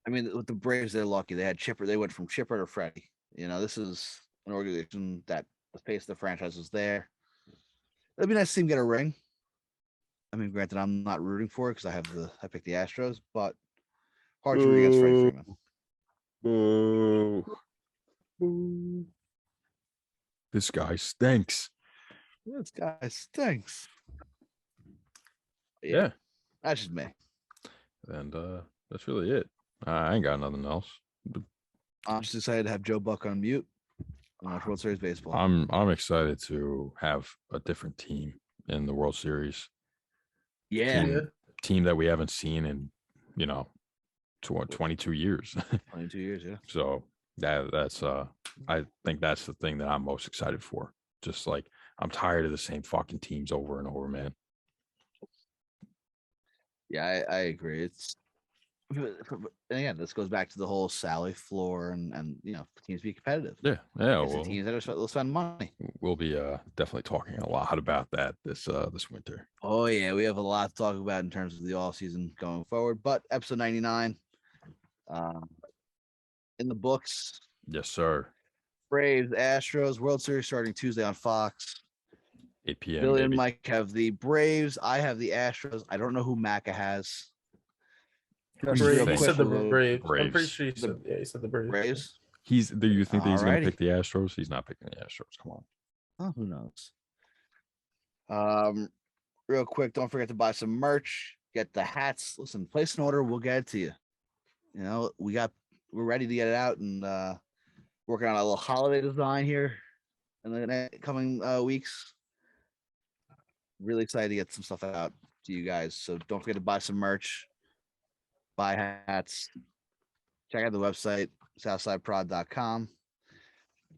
I mean, with the Braves, they're lucky. They had Chipper. They went from Chipper to Freddie. This is an organization that the face of the franchise was there. It'd be nice to see him get a ring. I mean, granted, I'm not rooting for it because I picked the Astros, but hard to root against Freddie Freeman. This guy stinks. This guy stinks. Yeah. That's just me. And that's really it. I ain't got nothing else. I'm just excited to have Joe Buck on mute and watch World Series baseball. I'm excited to have a different team in the World Series. Yeah. Team that we haven't seen in 22 years. 22 years, yeah. So that's I think that's the thing that I'm most excited for. Just like I'm tired of the same fucking teams over and over, man. Yeah, I agree. And again, this goes back to the whole salary floor and teams be competitive. Yeah. Well, teams that will spend money. We'll be definitely talking a lot about that this winter. Oh yeah, we have a lot to talk about in terms of the off season going forward. But episode 99, in the books. Yes, sir. Braves, Astros, World Series starting Tuesday on Fox. 8 p.m. Billy and Mike have the Braves. I have the Astros. I don't know who Macca has. He said the Braves. I'm pretty sure he said the Braves. Do you think that he's going to pick the Astros? He's not picking the Astros. Come on. Oh, who knows? Real quick, don't forget to buy some merch. Get the hats. Listen, place an order. We'll get it to you. We're ready to get it out and working on a little holiday design here in the coming weeks. Really excited to get some stuff out to you guys. So don't forget to buy some merch. Buy hats. Check out the website, 𝒑𝒓𝒂𝒅𝒊𝒏.com.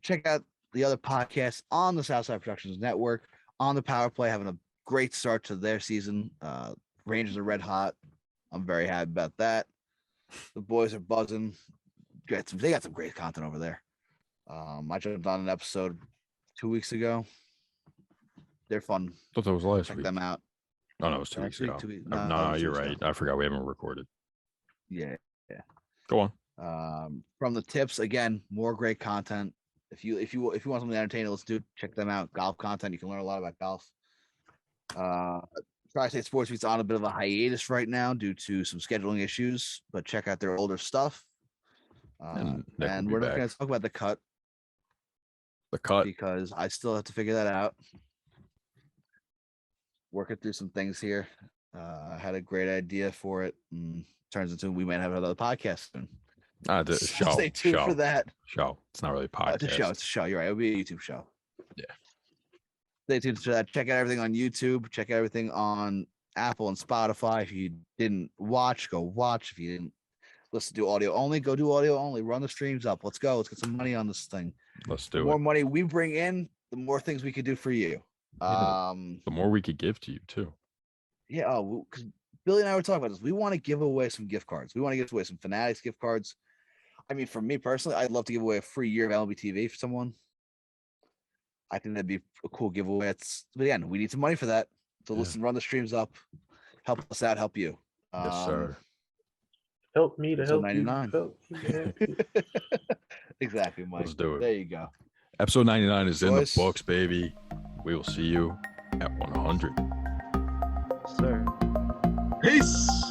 Check out the other podcasts on the Southside Productions Network, on the Power Play, having a great start to their season. Rangers are red hot. I'm very happy about that. The boys are buzzing. They got some great content over there. I jumped on an episode 2 weeks ago. They're fun. I thought that was last week. Check them out. Oh, no, it was 2 weeks ago. No, you're right. I forgot we haven't recorded. Yeah. Go on. From the tips, again, more great content. If you want something entertaining, let's check them out. Golf content. You can learn a lot about golf. Tri-State Sports Beat's on a bit of a hiatus right now due to some scheduling issues, but check out their older stuff. And we're not going to talk about the cut. Because I still have to figure that out. Working through some things here. I had a great idea for it. And turns into we might have another podcast soon. Show. Stay tuned for that. Show. It's not really a podcast. It's a show. You're right. It'll be a YouTube show. Yeah. Stay tuned for that. Check out everything on YouTube. Check out everything on Apple and Spotify. If you didn't watch, go watch. If you didn't listen to audio only, go do audio only. Run the streams up. Let's go. Let's get some money on this thing. Let's do it. The more money we bring in, the more things we could do for you. The more we could give to you too. Yeah, because Billy and I were talking about this. We want to give away some gift cards. We want to give away some Fanatics gift cards. I mean, for me personally, I'd love to give away a free year of MiLB TV for someone. I think that'd be a cool giveaway. But again, we need some money for that. So listen, run the streams up. Help us out. Help you. Yes, sir. Help me to help 99. You. Exactly, Mike. Let's do it. There you go. Episode 99 is in the books, baby. We will see you at 100. Sir. Peace.